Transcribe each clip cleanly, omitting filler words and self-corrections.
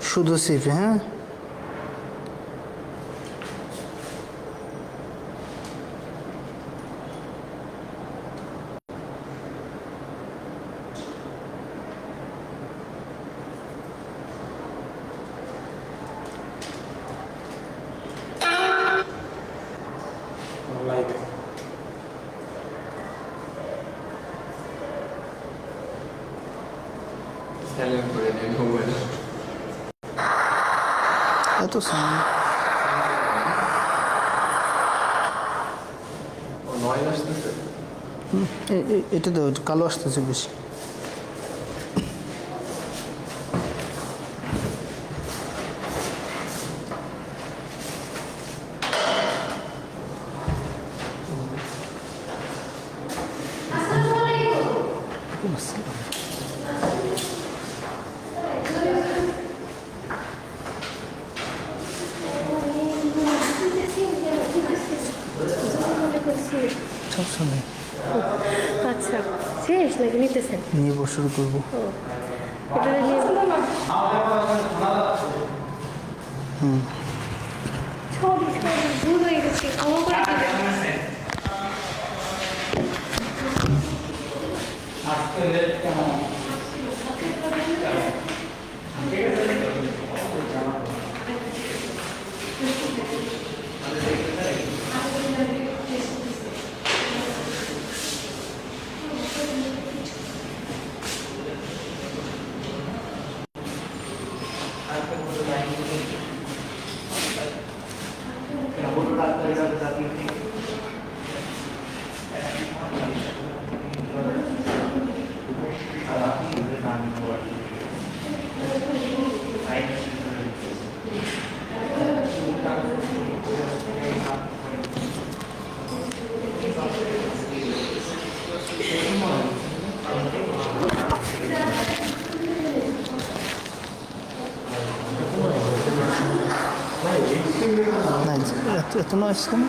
শুধু সিপি, হ্যাঁ। এত সাউন্ড এটা তো কালো আসতেছে বেশি। সবসময় আচ্ছা, শেষ নাকি নিতেছেন? নিয়ে শুরু করবো। এটা নিয়ে সরি ভুল হয়ে গেছে, ক্ষমা করে দিবেন। এত নয়েজ কেন?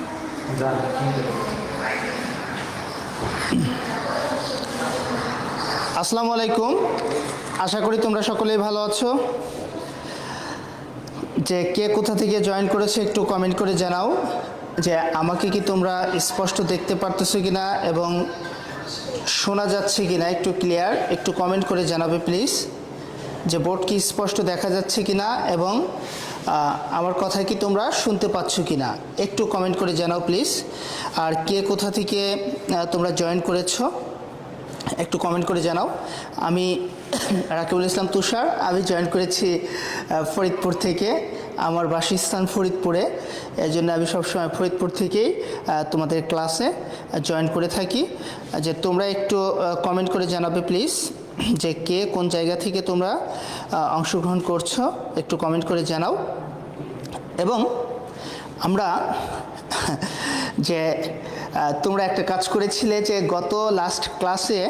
আসসালামু আলাইকুম, আশা করি তোমরা সকলেই ভালো আছো। যে কে কোথা থেকে জয়েন করেছে একটু কমেন্ট করে জানাও যে আমাকে কি তোমরা স্পষ্ট দেখতে পারতেছো কিনা এবং শোনা যাচ্ছে কিনা, একটু ক্লিয়ার একটু কমেন্ট করে জানাবে প্লিজ, যে বোর্ড কি স্পষ্ট দেখা যাচ্ছে কিনা এবং আমার কথা কি তোমরা শুনতে পাচ্ছ কিনা একটু কমেন্ট করে জানাও প্লিজ। আর কে কোথা থেকে তোমরা জয়েন করেছো একটু কমেন্ট করে জানাও। আমি রাকিবুল ইসলাম তুষার, আমি জয়েন করেছি ফরিদপুর থেকে। আমার বাসস্থান ফরিদপুরে, এই জন্য আমি সবসময় ফরিদপুর থেকেই তোমাদের ক্লাসে জয়েন করে থাকি। যে তোমরা একটু কমেন্ট করে জানাবে প্লিজ, যে কে কোন জায়গা থেকে তোমরা অংশগ্রহণ করছো একটু কমেন্ট করে জানাও। এবং আমরা যে তোমরা একটা কাজ করেছিলে যে গত লাস্ট ক্লাসে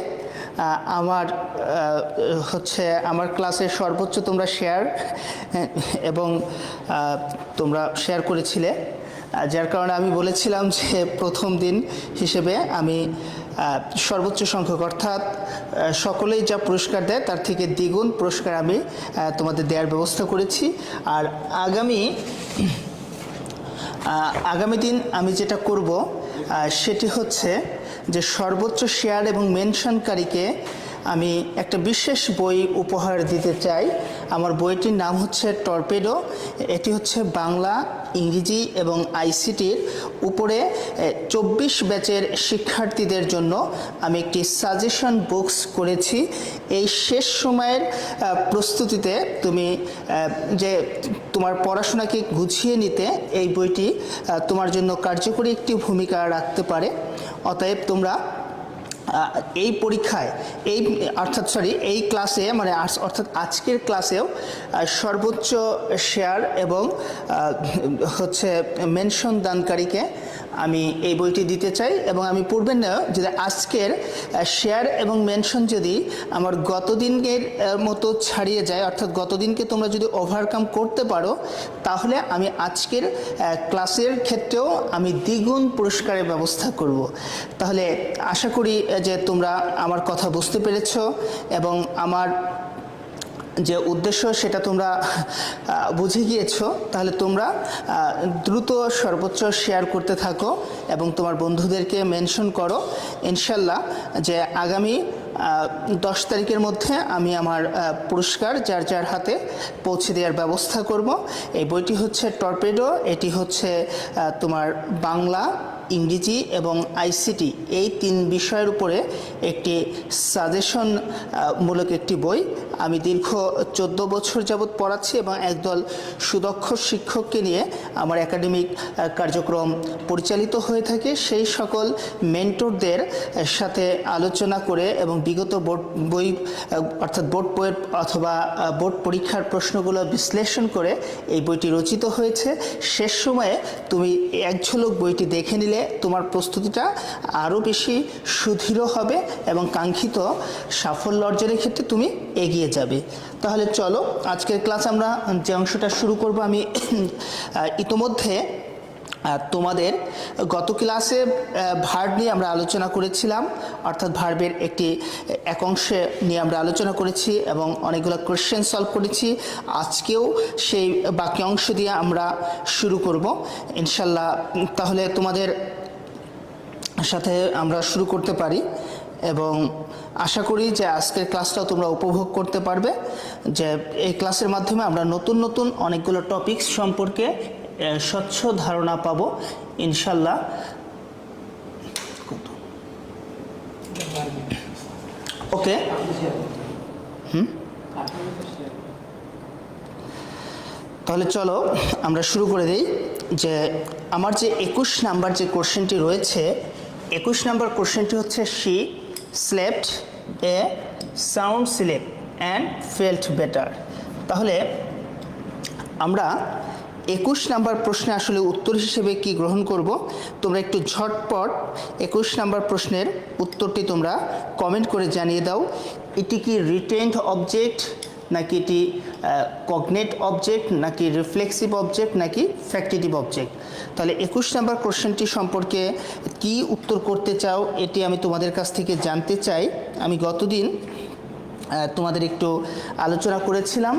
আমার ক্লাসের সর্বোচ্চ তোমরা শেয়ার এবং তোমরা শেয়ার করেছিলে, যার কারণে আমি বলেছিলাম যে প্রথম দিন হিসেবে আমি সর্বোচ্চ সংখ্যক অর্থাৎ সকলেই যা পুরস্কার দেয় তার থেকে দ্বিগুণ পুরস্কার আমি তোমাদের দেওয়ার ব্যবস্থা করেছি। আর আগামী দিন আমি যেটা করব সেটি হচ্ছে যে সর্বোচ্চ শেয়ার এবং মেনশনকারীকে আমি একটা বিশেষ বই উপহার দিতে চাই। আমার বইটির নাম হচ্ছে টর্পেডো। এটি হচ্ছে বাংলা, ইংরেজি এবং আইসিটির উপরে 24 ব্যাচের শিক্ষার্থীদের জন্য আমি একটি সাজেশন বুকস করেছি। এই শেষ সময়ের প্রস্তুতিতে তুমি যে তোমার পড়াশোনাকে গুছিয়ে নিতে এই বইটি তোমার জন্য কার্যকরী একটি ভূমিকা রাখতে পারে। অতএব তোমরা এই পরীক্ষায় এই ক্লাসে অর্থাৎ আজকের ক্লাসেও সর্বোচ্চ শেয়ার এবং মেনশন দানকারীকে আমি এই বইটি দিতে চাই। এবং আমি পূর্বের না যে আজকের শেয়ার এবং মেনশন যদি আমার গতদিনের মতো ছাড়িয়ে যায়, অর্থাৎ গতদিনকে তোমরা যদি ওভারকাম করতে পারো, তাহলে আমি আজকের ক্লাসের ক্ষেত্রেও আমি দ্বিগুণ পুরস্কারের ব্যবস্থা করব। তাহলে আশা করি যে তোমরা আমার কথা বুঝতে পেরেছো এবং আমার যে উদ্দেশ্য সেটা তোমরা বুঝে গিয়েছো, তাহলে তোমরা দ্রুত সর্বোচ্চ শেয়ার করতে থাকো এবং তোমার বন্ধুদেরকে মেনশন করো। ইনশাল্লাহ যে আগামী 10 তারিখের মধ্যে আমি আমার পুরস্কার যার যার হাতে পৌঁছে দেওয়ার ব্যবস্থা করব। এই বইটি হচ্ছে টর্পেডো, এটি হচ্ছে তোমার বাংলা, ইংরেজি এবং আইসিটি এই 3 বিষয়ের উপরে একটি সাজেশন মূলক একটি বই। আমি দীর্ঘ 14 বছর যাবৎ পড়াচ্ছি এবং একদল সুদক্ষ শিক্ষককে নিয়ে আমার একাডেমিক কার্যক্রম পরিচালিত হয়ে থাকে। সেই সকল মেন্টরদের সাথে আলোচনা করে এবং বিগত বোর্ড বই অর্থাৎ বোর্ড বইয়ের অথবা বোর্ড পরীক্ষার প্রশ্নগুলো বিশ্লেষণ করে এই বইটি রচিত হয়েছে। শেষ সময়ে তুমি এক ঝলক বইটি দেখে নিলে তোমার প্রস্তুতিটা আরও বেশি সুদৃঢ় হবে এবং কাঙ্ক্ষিত সাফল্য অর্জনের ক্ষেত্রে তুমি এগিয়ে যাবে। তাহলে চলো আজকের ক্লাস আমরা যে অংশটা শুরু করব, আমি ইতোমধ্যে তোমাদের গত ক্লাসে ভার্ব নিয়ে আমরা আলোচনা করেছিলাম, অর্থাৎ ভার্বের এক অংশে নিয়ে আমরা আলোচনা করেছি এবং অনেকগুলো কোয়েশ্চেন সলভ করেছি। আজকেও সেই বাকি অংশ দিয়ে আমরা শুরু করব ইনশাল্লাহ। তাহলে তোমাদের সাথে আমরা শুরু করতে পারি এবং আশা করি যে আজকের ক্লাসটাও তোমরা উপভোগ করতে পারবে। যে এই ক্লাসের মাধ্যমে আমরা নতুন নতুন অনেকগুলো টপিকস সম্পর্কে স্বচ্ছ ধারণা পাবো ইনশাল্লাহ। ওকে, তাহলে চলো আমরা শুরু করে দিই। যে আমার যে 21 নাম্বার যে কোশ্চেনটি রয়েছে, 21 নাম্বার কোশ্চেনটি হচ্ছে she slept a sound sleep and felt better. তাহলে আমরা 21 নাম্বার প্রশ্নে আসলে উত্তর হিসেবে কি গ্রহণ করব, তোমরা একটু ঝটপট 21 নাম্বার প্রশ্নের উত্তরটি তোমরা কমেন্ট করে জানিয়ে দাও। এটি কি রিটেন্ড অবজেক্ট, নাকি এটি কগনেট অবজেক্ট, নাকি রিফ্লেক্সিভ অবজেক্ট, নাকি ফ্যাক্টিটিভ অবজেক্ট। তাহলে 21 নাম্বার কোশ্চেনটি সম্পর্কে কি উত্তর করতে চাও এটি আমি তোমাদের কাছ থেকে জানতে চাই। আমি গতদিন তোমাদের একটু আলোচনা করেছিলাম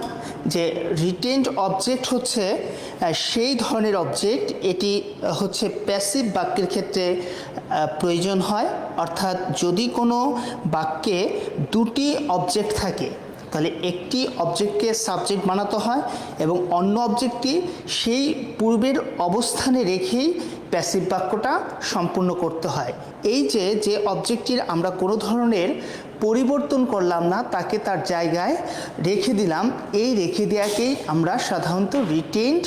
যে রিটেন্ড অবজেক্ট হচ্ছে সেই ধরনের অবজেক্ট, এটি হচ্ছে প্যাসিভ বাক্যের ক্ষেত্রে প্রয়োজন হয়। অর্থাৎ যদি কোনো বাক্যে দুটি অবজেক্ট থাকে তাহলে একটি অবজেক্টকে সাবজেক্ট বানাতে হয় এবং অন্য অবজেক্টটি সেই পূর্বের অবস্থানে রেখেই প্যাসিভ বাক্যটা সম্পূর্ণ করতে হয়। এই যে অবজেক্টটির আমরা কোনো ধরনের পরিবর্তন করলাম না, তাকে তার জায়গায় রেখে দিলাম, এই রেখে দেওয়াকেই আমরা সাধারণত রিটেন্ড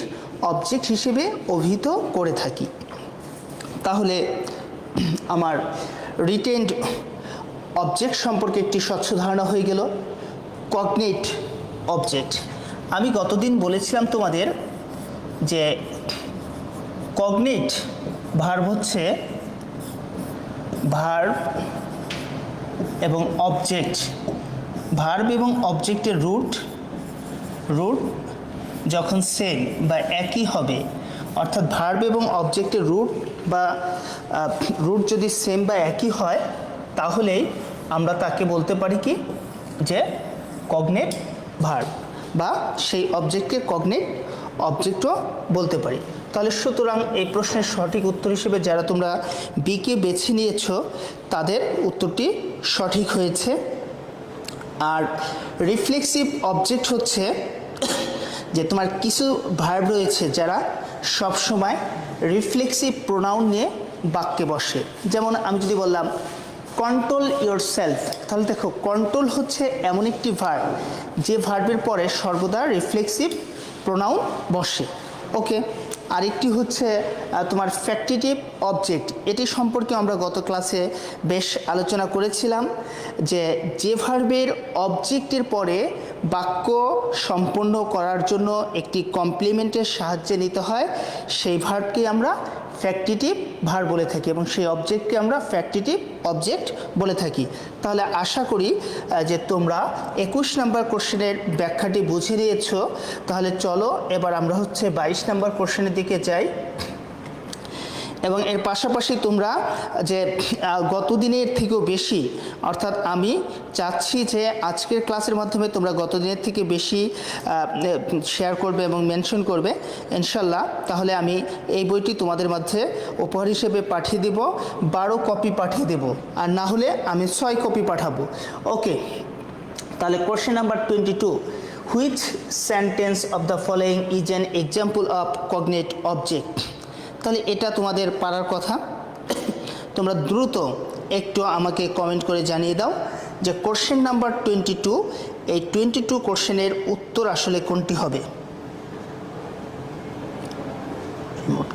অবজেক্ট হিসেবে অভিহিত করে থাকি। তাহলে আমার রিটেন্ড অবজেক্ট সম্পর্কে একটি স্বচ্ছ ধারণা হয়ে গেল। কগনেট অবজেক্ট, আমি গতদিন বলেছিলাম তোমাদের যে কগনেট ভার্ব হচ্ছে ভার্ব এবং অবজেক্ট, ভার্ব এবং অবজেক্টের রুট যখন সেম বা একই হবে, অর্থাৎ ভার্ব এবং অবজেক্টের রুট যদি সেম বা একই হয় তাহলেই আমরা তাকে বলতে পারি কি যে কগনেট ভার্ব, বা সেই অবজেক্টকে কগনেট অবজেক্টও বলতে পারি। তাহলে সুতরাং এই প্রশ্নের সঠিক উত্তর হিসেবে যারা তোমরা বিকে বেছে নিয়েছো তাদের উত্তরটি সঠিক হয়েছে। আর রিফ্লেক্সিভ অবজেক্ট হচ্ছে যে তোমার কিছু ভার্ব রয়েছে যারা সবসময় রিফ্লেক্সিভ প্রোনাউন নিয়ে বাক্যে বসে। যেমন আমি যদি বললাম কন্ট্রোল ইয়োর সেলফ, তাহলে দেখো কন্ট্রোল হচ্ছে এমন একটি ভার্ব যে ভার্বের পরে সর্বদা রিফ্লেক্সিভ প্রোনাউন বসে। ওকে, আরেকটি হচ্ছে তোমার ফ্যাক্টিটিভ অবজেক্ট, এটি সম্পর্কে আমরা গত ক্লাসে বেশ আলোচনা করেছিলাম যে ভার্বের অবজেক্টের পরে বাক্য সম্পূর্ণ করার জন্য একটি কমপ্লিমেন্টের সাহায্যে নিতে হয়, সেই ভার্বকে আমরা ফ্যাক্টিটিভ ভার্ব বলে থাকি এবং সেই অবজেক্টকে আমরা ফ্যাক্টিটিভ অবজেক্ট বলে থাকি। তাহলে আশা করি যে তোমরা 21 নাম্বার কোশ্চেনের ব্যাখ্যাটি বুঝে নিয়েছো। তাহলে চলো এবার আমরা হচ্ছে 22 নাম্বার কোশ্চেনের দিকে যাই। এবং এর পাশাপাশি তোমরা যে গত দিনের থেকেও বেশি, অর্থাৎ আমি চাচ্ছি যে আজকের ক্লাসের মাধ্যমে তোমরা গত দিনের থেকে বেশি শেয়ার করবে এবং মেনশন করবে ইনশাল্লাহ। তাহলে আমি এই বইটি তোমাদের মাঝে উপহার হিসেবে পাঠিয়ে দেব, 12 কপি পাঠিয়ে দেব, আর না হলে আমি 6 কপি পাঠাবো। ওকে, তাহলে question number 22, which sentence of the following is an example of cognate object. তাহলে এটা তোমাদের পারার কথা। তোমরা দ্রুত একটু আমাকে কমেন্ট করে জানিয়ে দাও যে কোশ্চেন নাম্বার 22, এই 22 কোশ্চেনের উত্তর আসলে কোনটি হবে। রিমোট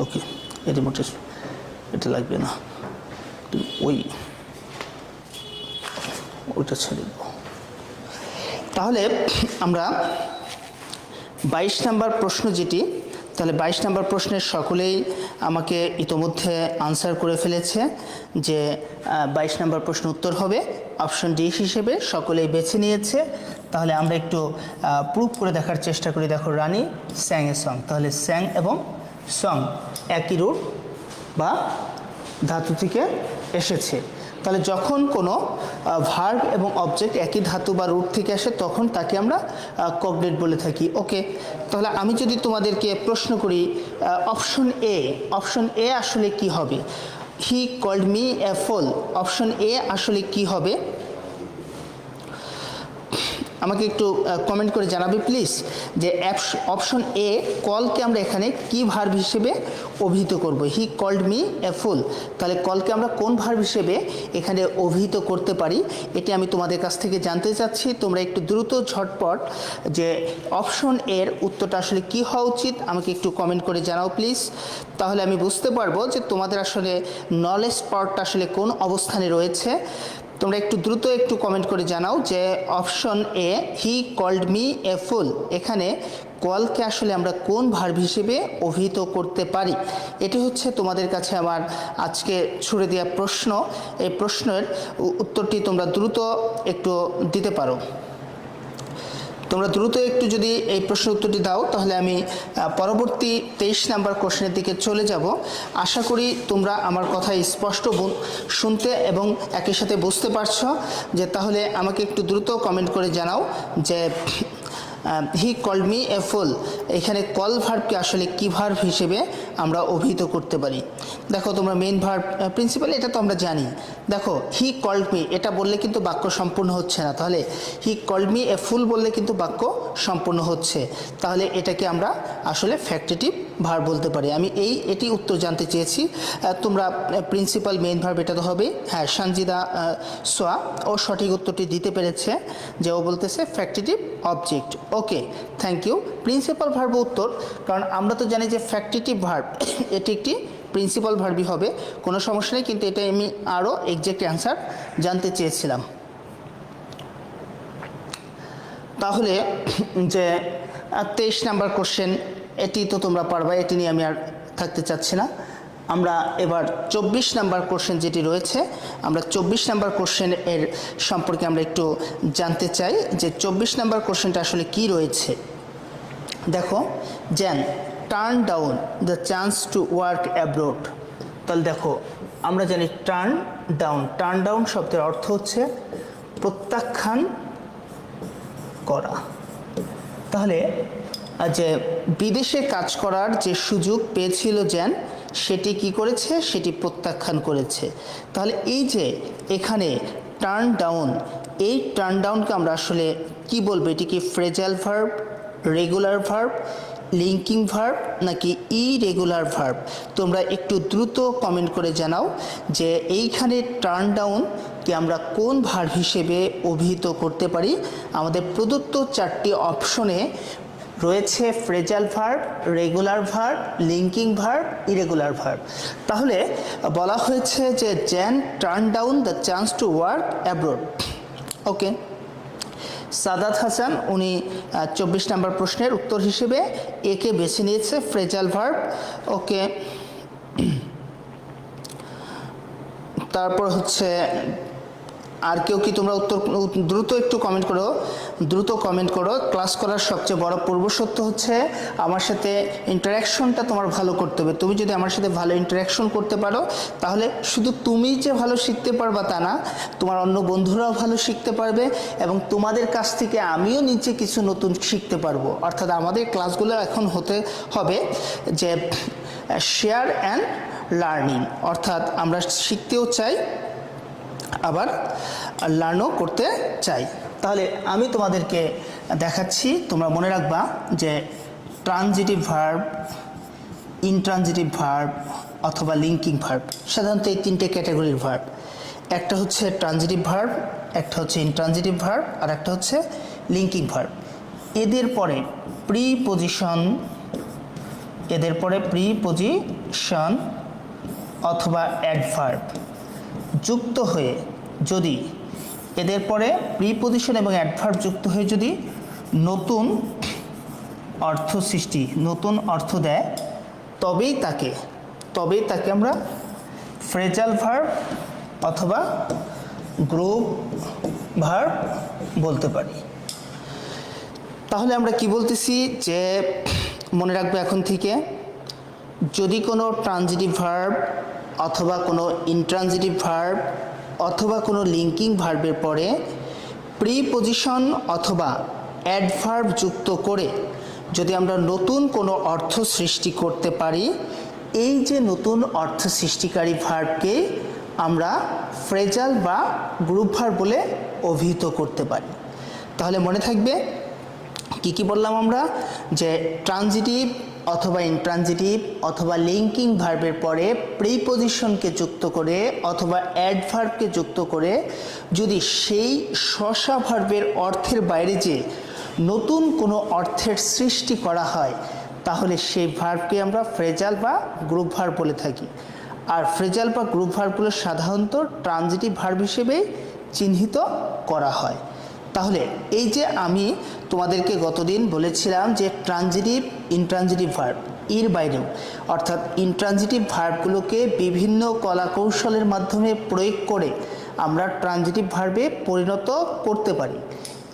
ওকে, এই রিমোটে এটা লাগবে না, তুমি ওইটা ছেড়ে দেবো। তাহলে আমরা 22 নাম্বার প্রশ্ন যেটি, তাহলে 22 নাম্বার প্রশ্নের সকলেই আমাকে ইতোমধ্যে আনসার করে ফেলেছে যে 22 নাম্বার প্রশ্ন উত্তর হবে অপশন ডি হিসেবে, সকলেই বেছে নিয়েছে। তাহলে আমরা একটু প্রুফ করে দেখার চেষ্টা করি। দেখো, রানী স্যাং এ সং, তাহলে স্যাং এবং সং একই রুট বা ধাতু থেকে এসেছে। তাহলে যখন কোনো ভার্ব এবং অবজেক্ট একই ধাতু বা রুট থেকে আসে তখন তাকে আমরা কগনেট বলে থাকি। ওকে, তাহলে আমি যদি তোমাদেরকে প্রশ্ন করি অপশন এ আসলে কি হবে? He called me a fool, option এ আসলে কি হবে? আমাকে একটু কমেন্ট করে জানাবে প্লিজ যে অপশন এ কলকে আমরা এখানে কি ভার্ব হিসেবে অভিহিত করব। হি কল্ড মি এ ফুল, তাহলে কলকে আমরা কোন ভার্ব হিসেবে এখানে অভিহিত করতে পারি, এটি আমি তোমাদের কাছ থেকে জানতে চাচ্ছি। তোমরা একটু দ্রুত ঝটপট যে অপশন এর উত্তরটা আসলে কি হওয়া উচিত আমাকে একটু কমেন্ট করে জানাও প্লিজ। তাহলে আমি বুঝতে পারবো যে তোমাদের আসলে নলেজ পাওয়ারটা আসলে কোন অবস্থানে রয়েছে। তোমরা একটু দ্রুত একটু কমেন্ট করে জানাও যে option A he called me a fool, এখানে কলকে আসলে আমরা কোন ভার্ব হিসেবে অভিহিত করতে পারি। এটি হচ্ছে তোমাদের কাছে আমার আজকে ছুড়ে দেওয়া প্রশ্ন। এই প্রশ্নের উত্তরটি তোমরা দ্রুত একটু দিতে পারো। তোমরা দ্রুত একটু যদি এই প্রশ্নের উত্তরটি দাও তাহলে আমি পরবর্তী 23 নাম্বার কোশ্চেনের দিকে চলে যাব। আশা করি তোমরা আমার কথা স্পষ্ট শুনতে এবং একই সাথে বুঝতে পারছো। যে তাহলে আমাকে একটু দ্রুত কমেন্ট করে জানাও যে হি কল্ড মি এ ফুল, এখানে কল ভার্বকে আসলে কি ভার্ব হিসেবে আমরা অভিহিত করতে পারি। দেখো, তোমরা মেইন ভার্ব প্রিন্সিপাল এটা তো আমরা জানি। দেখো, হি কল্ড মি এটা বললে কিন্তু বাক্য সম্পূর্ণ হচ্ছে না, তাহলে হি কল্ড মি এ ফুল বললে কিন্তু বাক্য সম্পূর্ণ হচ্ছে। তাহলে এটাকে আমরা আসলে ফ্যাক্টিটিভ ভার্ব বলতে পারি। আমি এটি উত্তর জানতে চেয়েছি। তোমরা প্রিন্সিপাল মেইন ভার্ব এটা তো হবে। হ্যাঁ, সানজিদা সোয়া ও সঠিক উত্তরটি দিতে পেরেছে যে ও বলতেছে factitive object. Okay, thank you. Principal verb উত্তর, কারণ আমরা তো জানি যে ফ্যাক্টিটিভ ভার্ব এটি একটি প্রিন্সিপাল ভার্বই হবে, কোনো সমস্যা নেই, কিন্তু এটা আমি আরও এক্সাক্ট অ্যান্সার জানতে চেয়েছিলাম। তাহলে যে 23 নাম্বার কোশ্চেন, এটি তো তোমরা পারবা, এটি নিয়ে আমি আর থাকতে চাচ্ছি না। আমরা এবার 24 নাম্বার কোশ্চেন যেটি রয়েছে, আমরা 24 নাম্বার কোশ্চেন এর সম্পর্কে আমরা একটু জানতে চাই যে 24 নাম্বার কোশ্চেনটা আসলে কি রয়েছে। দেখো, Gen turn down the chance to work abroad. তাহলে দেখো, আমরা জানি টার্ন ডাউন শব্দের অর্থ হচ্ছে প্রত্যাখ্যান করা। তাহলে যে বিদেশে কাজ করার যে সুযোগ পেয়েছিল জ্যান, সেটি কি করেছে? সেটি প্রত্যাখ্যান করেছে। তাহলে এই যে এখানে টার্ন ডাউন, এই টার্ন ডাউনকে আমরা আসলে কি বলবো? এটি কি phrasal verb, regular verb, linking verb নাকি ইরেগুলার ভার্ব? তোমরা একটু দ্রুত কমেন্ট করে জানাও যে এইখানে টার্ন ডাউনকে আমরা কোন ভার্ব হিসেবে অভিহিত করতে পারি। আমাদের প্রদত্ত 4টি অপশনে রয়েছে phrasal verb, regular verb, linking verb, irregular verb. তাহলে বলা হয়েছে যে Jan turn down the chance to work abroad. Okay, Sadat Hasan উনি 24 নাম্বার প্রশ্নের উত্তর হিসেবে একে বেছে নিয়েছে, ফ্রেজাল ভার্ব। ওকে, তারপর হচ্ছে আর কেউ কি তোমরা উত্তর দ্রুত একটু কমেন্ট করো, দ্রুত কমেন্ট করো। ক্লাস করার সবচেয়ে বড় পূর্বশর্ত হচ্ছে আমার সাথে ইন্টারাকশনটা তোমার ভালো করতে হবে। তুমি যদি আমার সাথে ভালো ইন্টারাকশন করতে পারো তাহলে শুধু তুমি যে ভালো শিখতে পারবা তা না, তোমার অন্য বন্ধুরাও ভালো শিখতে পারবে এবং তোমাদের কাছ থেকে আমিও নিচে কিছু নতুন শিখতে পারবো। অর্থাৎ আমাদের ক্লাসগুলো এখন হতে হবে যে শেয়ার অ্যান্ড লার্নিং, অর্থাৎ আমরা শিখতেও চাই আবার লার্নও করতে চাই। তাহলে আমি তোমাদেরকে দেখাচ্ছি, তোমরা মনে রাখবা যে ট্রানজিটিভ ভার্ব, ইনট্রানজিটিভ ভার্ব অথবা লিঙ্কিং ভার্ব, সাধারণত এই তিনটে ক্যাটাগরির ভার্ব। একটা হচ্ছে ট্রানজিটিভ ভার্ব, একটা হচ্ছে ইনট্রানজিটিভ ভার্ব, আর একটা হচ্ছে লিঙ্কিং ভার্ব। এদের পরে প্রিপোজিশন অথবা অ্যাডভার্ব যুক্ত হয়ে যদি এদের পরে প্রিপোজিশন এবং অ্যাডভার্ব যুক্ত হয়ে যদি নতুন অর্থ দেয় তবেই তাকে আমরা ফ্রেজাল ভার্ব অথবা গ্রুপ ভার্ব বলতে পারি। তাহলে আমরা কি বলতেছি যে মনে রাখবে এখন থেকে, যদি কোনো ট্রানজিটিভ ভার্ব অথবা কোনো ইনট্রানজিটিভ ভার্ব অথবা কোনো লিঙ্কিং ভার্বের পরে প্রিপোজিশন অথবা অ্যাডভার্ব যুক্ত করে যদি আমরা নতুন কোনো অর্থ সৃষ্টি করতে পারি, এই যে নতুন অর্থ সৃষ্টিকারী ভার্বকে আমরা ফ্রেজাল বা গ্রুপ ভার্ব বলে অভিহিত করতে পারি। তাহলে মনে থাকবে কি কি বললাম আমরা, যে ট্রানজিটিভ অথবা ইনট্রানজিটিভ অথবা লিঙ্কিং ভার্বের পরে প্রিপোজিশনকে যুক্ত করে অথবা অ্যাডভার্বকে যুক্ত করে যদি সেই স্বশা ভার্বের অর্থের বাইরে যে নতুন কোনো অর্থের সৃষ্টি করা হয় তাহলে সেই ভার্বকে আমরা ফ্রেজাল বা গ্রুপ ভার্ব বলে থাকি। আর ফ্রেজাল বা গ্রুপ ভার্বগুলো সাধারণত ট্রানজিটিভ ভার্ব হিসেবে চিহ্নিত করা হয়। তাহলে এই যে আমি তোমাদেরকে গতদিন বলেছিলাম যে ট্রানজিটিভ ইনট্রানজিটিভ ভার্ব এর বাইরেও, অর্থাৎ ইনট্রানজিটিভ ভার্বগুলোকে বিভিন্ন কলাকৌশলের মাধ্যমে প্রয়োগ করে আমরা ট্রানজিটিভ ভার্বে পরিণত করতে পারি।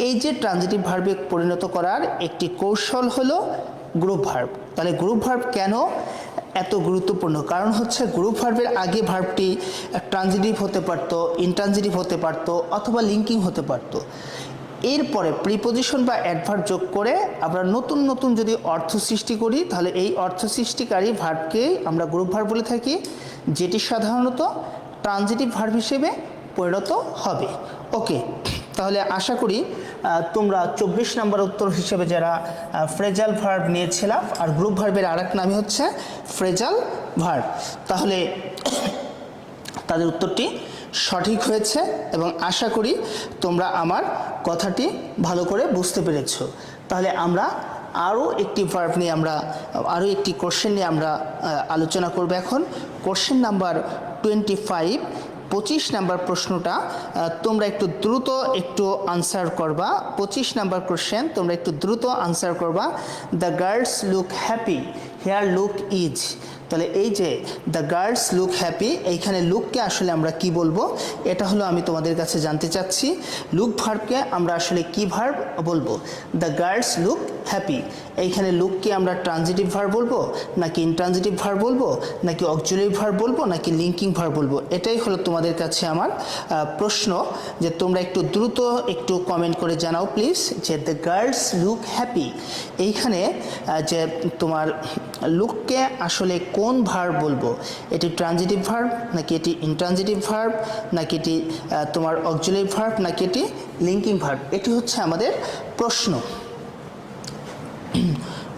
এই যে ট্রানজিটিভ ভার্বে পরিণত করার একটি কৌশল হলো গ্রুপ ভার্ব। তাহলে গ্রুপ ভার্ব কেন এত গুরুত্বপূর্ণ? কারণ হচ্ছে গ্রুপ ভার্বের আগে ভার্বটি ট্রানজিটিভ হতে পারত, ইনট্রানজিটিভ হতে পারত অথবা লিঙ্কিং হতে পারত। এরপরে প্রিপোজিশন বা অ্যাডভার্ব যোগ করে আমরা নতুন নতুন যদি অর্থ সৃষ্টি করি তাহলে এই অর্থ সৃষ্টিকারী ভার্বকেই আমরা গ্রুপ ভার্ব বলে থাকি, যেটি সাধারণত ট্রানজিটিভ ভার্ব হিসেবে পরিণত হবে। ওকে, তাহলে আশা করি তোমরা 24 নম্বর উত্তর হিসেবে যারা ফ্রেজাল ভার্ব নিয়েছিলাম, আর গ্রুপ ভার্বের আরেক নামই হচ্ছে ফ্রেজাল ভার্ব, তাহলে তাদের উত্তরটি সঠিক হয়েছে এবং আশা করি তোমরা আমার কথাটি ভালো করে বুঝতে পেরেছো। তাহলে আমরা আরও একটি ভার্ব নিয়ে আরও একটি কোশ্চেন নিয়ে আমরা আলোচনা করব। এখন কোশ্চেন নাম্বার 25 নাম্বার প্রশ্নটা তোমরা একটু দ্রুত আনসার করবা। 25 নাম্বার কোশ্চেন তোমরা একটু দ্রুত আনসার করবা। The girls look happy, here look is. তাহলে এই যে দ্য গার্লস লুক হ্যাপি, এইখানে লুককে আসলে আমরা কি বলবো, এটা হলো আমি তোমাদের কাছে জানতে চাচ্ছি। লুক ভার্বকে আমরা আসলে কি ভার্ব বলবো? দ্য গার্লস লুক হ্যাপি, এইখানে লুককে আমরা ট্রানজিটিভ ভার্ব বলবো নাকি ইনট্রানজিটিভ ভার্ব বলবো নাকি অক্সিলারি ভার্ব বলবো নাকি লিঙ্কিং ভার্ব বলবো? এটাই হলো তোমাদের কাছে আমার প্রশ্ন, যে তোমরা একটু দ্রুত কমেন্ট করে জানাও প্লিজ, যে দ্য গার্লস লুক হ্যাপি এইখানে যে তোমার লুককে আসলে কোন ভার্ব বলবো? এটি ট্রানজিটিভ ভার্ব নাকি এটি ইনট্রানজিটিভ ভার্ব নাকি এটি তোমার অক্সিলারি ভার্ব নাকি এটি লিঙ্কিং ভার্ব? এটি হচ্ছে আমাদের প্রশ্ন।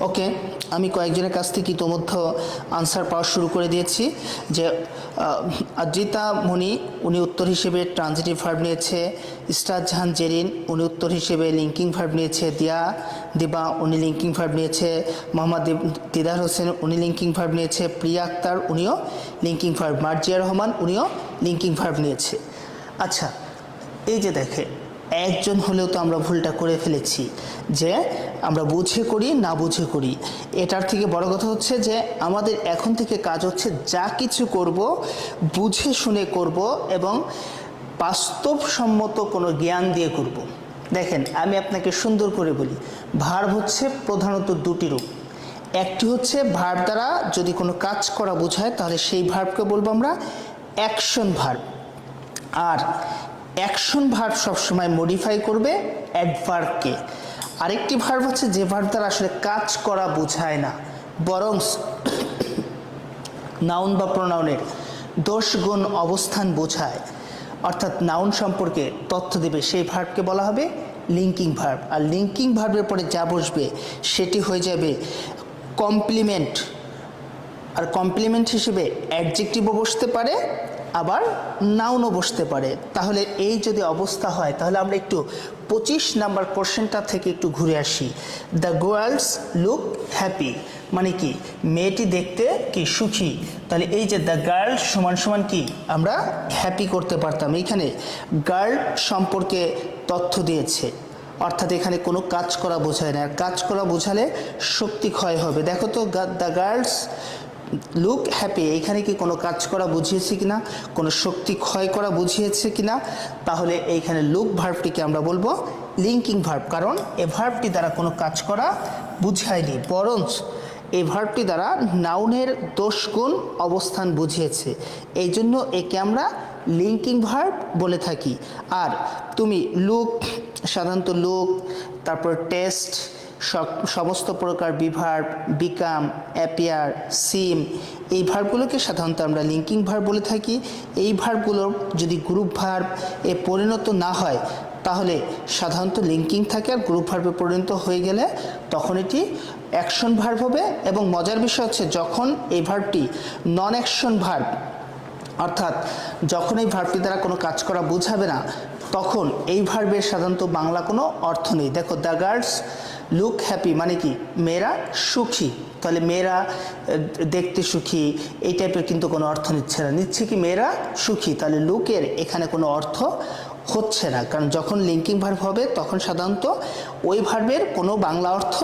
ওকে, আমি কয়েকজনের কাছ থেকে ইতোমধ্যে আনসার পাওয়া শুরু করে দিয়েছি। যে আদ্রিতা মণি উনি উত্তর হিসেবে ট্রানজিটিভ ভার্ব নিয়েছে, ইস্টার জাহান জেরিন উনি উত্তর হিসেবে লিঙ্কিং ভার্ব নিয়েছে, দিবা উনি লিঙ্কিং ভার্ব নিয়েছে, মোহাম্মদ দিদার হোসেন উনি লিঙ্কিং ভার্ব নিয়েছে, প্রিয়া আক্তার উনিও লিঙ্কিং ভার্ব, মার্জিয়া রহমান উনিও লিঙ্কিং ভার্ব নিয়েছে। আচ্ছা, এই যে দেখে একজন হলেও তো আমরা ভুলটা করে ফেলেছি, যে আমরা বুঝে করি না বুঝে করি। এটার থেকে বড় কথা হচ্ছে যে আমাদের এখন থেকে কাজ হচ্ছে যা কিছু করব বুঝে শুনে করব এবং বাস্তবসম্মত কোনো জ্ঞান দিয়ে করব। দেখেন আমি আপনাকে সুন্দর করে বলি, ভার্ব হচ্ছে প্রধানত দুটি রূপ। একটি হচ্ছে ভার্ব দ্বারা যদি কোনো কাজ করা বোঝায় তাহলে সেই ভার্বকে বলবো আমরা অ্যাকশন ভার্ব। আর অ্যাকশন ভার্ব সবসময় মডিফাই করবে অ্যাডভার্বকে। আরেকটি ভার্ব হচ্ছে যে ভার্ব দ্বারা আসলে কাজ করা বোঝায় না, বরং নাউন বা প্রোনাউনের দোষ গুণ অবস্থান বোঝায়, অর্থাৎ নাউন সম্পর্কে তথ্য দেবে, সেই ভার্বকে বলা হবে লিঙ্কিং ভার্ব। আর লিঙ্কিং ভার্বের পরে যা বসবে সেটি হয়ে যাবে কমপ্লিমেন্ট। আর কমপ্লিমেন্ট হিসেবে অ্যাডজেক্টিভও বসতে পারে, আবার নাউনও বসতে পারে। তাহলে এই যদি অবস্থা হয় তাহলে আমরা একটু 25 নাম্বার কোশ্চেনটা থেকে একটু ঘুরে আসি। দ্য গার্লস লুক হ্যাপি মানে কি, মেয়েটি দেখতে কি সুখী। তাহলে এই যে দ্য গার্ল সমান সমান কি আমরা হ্যাপি করতে পারতাম। এইখানে গার্ল সম্পর্কে তথ্য দিয়েছে, অর্থাৎ এখানে কোনো কাজ করা বোঝায় না। কাজ করা বোঝালে শক্তি ক্ষয় হবে। দেখো তো দ্য গার্লস লুক হ্যাপি, এইখানে কি কোনো কাজ করা বুঝিয়েছে কিনা, কোনো শক্তি ক্ষয় করা বুঝিয়েছে কিনা। তাহলে এইখানে লুক ভার্বটিকে আমরা বলবো লিঙ্কিং ভার্ব, কারণ এ ভার্বটি দ্বারা কোনো কাজ করা বুঝায়নি, বরঞ্চ এই ভার্বটি দ্বারা নাউনের দোষ গুণ অবস্থান বুঝিয়েছে। এই জন্য একে আমরা লিঙ্কিং ভার্ব বলে থাকি। আর তুমি লুক, সাধারণত লুক, তারপর টেস্ট, সমস্ত প্রকার বিভার্ব, বিকাম, অ্যাপিয়ার, সিম, এই ভার্বগুলোকে সাধারণত আমরা লিঙ্কিং ভার্ব বলে থাকি। এই ভার্বগুলোর যদি গ্রুপ ভার্ব এ পরিণত না হয় তাহলে সাধারণত লিঙ্কিং থাকে, আর গ্রুপ ভার্বে পরিণত হয়ে গেলে তখন এটি অ্যাকশন ভার্ব হবে। এবং মজার বিষয় হচ্ছে যখন এই ভার্বটি নন অ্যাকশন ভার্ব, অর্থাৎ যখন এই ভার্বটি দ্বারা কোনো কাজ করা বোঝাবে না, তখন এই ভার্বের সাধারণত বাংলা কোনো অর্থ নেই। দেখো দ্য গার্লস লুক হ্যাপি মানে কি মেয়েরা সুখী, তাহলে মেয়েরা দেখতে সুখী এই টাইপের কিন্তু কোনো অর্থ নিচ্ছে না, নিচ্ছে কি মেয়েরা সুখী। তাহলে লুকের এখানে কোনো অর্থ হচ্ছে না, কারণ যখন লিঙ্কিং ভার্ব হবে তখন সাধারণত ওই ভার্বের কোনো বাংলা অর্থ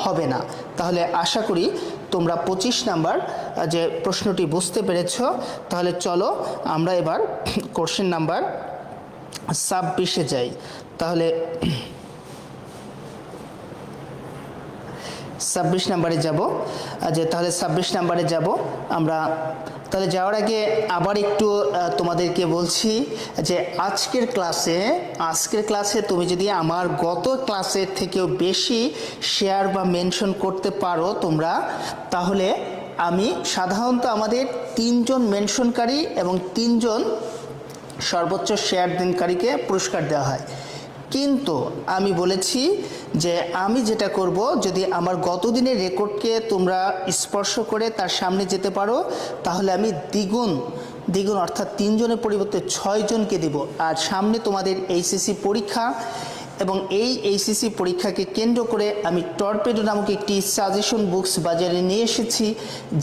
হবে না। তাহলে আশা করি তোমরা 25 নাম্বার যে প্রশ্নটি বুঝতে পেরেছ। তাহলে চলো আমরা এবার কোশ্চেন নাম্বার 26-এ যাই। তাহলে 26 নাম্বারে যাব, তাহলে 26 নাম্বারে যাব আমরা। তাহলে যাওয়ার আগে আবার একটু তোমাদেরকে বলছি যে আজকের ক্লাসে তুমি যদি আমার গত ক্লাসের থেকেও বেশি শেয়ার বা মেনশন করতে পারো তোমরা, তাহলে আমি সাধারণত আমাদের 3 জন মেনশনকারী এবং 3 জন সর্বোচ্চ শেয়ার দিনকারীকে পুরস্কার দেওয়া হয়। কিন্তু আমি বলেছি যে আমি যেটা করব, যদি আমার গত দিনের রেকর্ডকে তোমরা স্পর্শ করে তার সামনে যেতে পারো তাহলে আমি দ্বিগুণ অর্থাৎ 3 জনের পরিবর্তে 6 জনকে দেব। আর সামনে তোমাদের এইচএসসি পরীক্ষা, এবং এই এইচএসসি পরীক্ষাকে কেন্দ্র করে আমি টর্পেডো নামক একটি সাজেশন বুকস বাজারে নিয়ে এসেছি,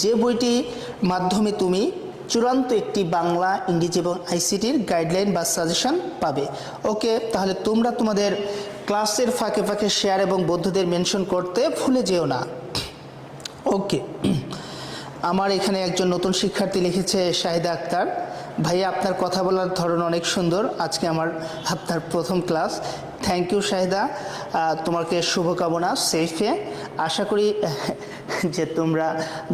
যে বইটির মাধ্যমে তুমি চূড়ান্ত একটি বাংলা, ইংরেজি এবং আইসিটির গাইডলাইন বা সাজেশন পাবে। ওকে, তাহলে তোমরা তোমাদের ক্লাসের ফাঁকে ফাঁকে শেয়ার এবং বন্ধুদের মেনশন করতে ভুলে যেও না। ওকে, আমার এখানে একজন নতুন শিক্ষার্থী লিখেছে শাহিদা আক্তার, ভাইয়া আপনার কথা বলার ধরন অনেক সুন্দর, আজকে আপনার প্রথম ক্লাস। থ্যাংক ইউ শাহিদা, তোমাকে শুভকামনা সেফে। আশা করি যে তোমরা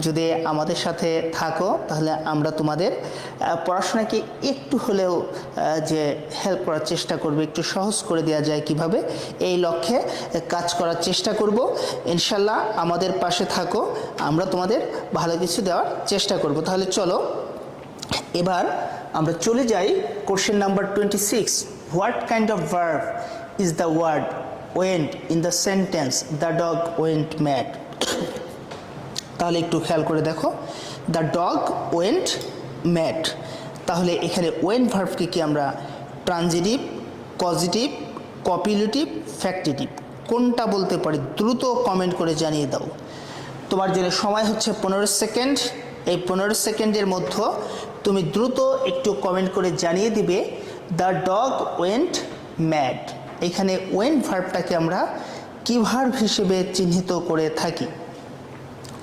যদি আমাদের সাথে থাকো তাহলে আমরা তোমাদের পড়াশোনাকে একটু হলেও যে হেল্প করার চেষ্টা করব, একটু সহজ করে দেওয়া যায় কিভাবে, এই লক্ষ্যে কাজ করার চেষ্টা করব। ইনশাল্লাহ আমাদের পাশে থাকো, আমরা তোমাদের ভালো কিছু দেওয়ার চেষ্টা করব। তাহলে চলো এবার আমরা চলে যাই question number 26। What kind of verb is the word went in the sentence the dog went mad? তাহলে একটু খেয়াল করে দেখো, the dog went mad। তাহলে এখানে went ভার্বকে কি আমরা ট্রানজিটিভ, পজিটিভ, কপিলেটিভ, ফ্যাক্টিটিভ কোনটা বলতে পারি? দ্রুত কমেন্ট করে জানিয়ে দাও। তোমার জন্য সময় হচ্ছে 15 সেকেন্ড। এই 15 সেকেন্ডের মধ্যে তুমি দ্রুত একটু কমেন্ট করে জানিয়ে দিবে দ্য ডগ ওয়েন্ট ম্যাড। এখানে ওয়েন্ট ভার্বটাকে আমরা কি ভার্ব হিসেবে চিহ্নিত করে থাকি?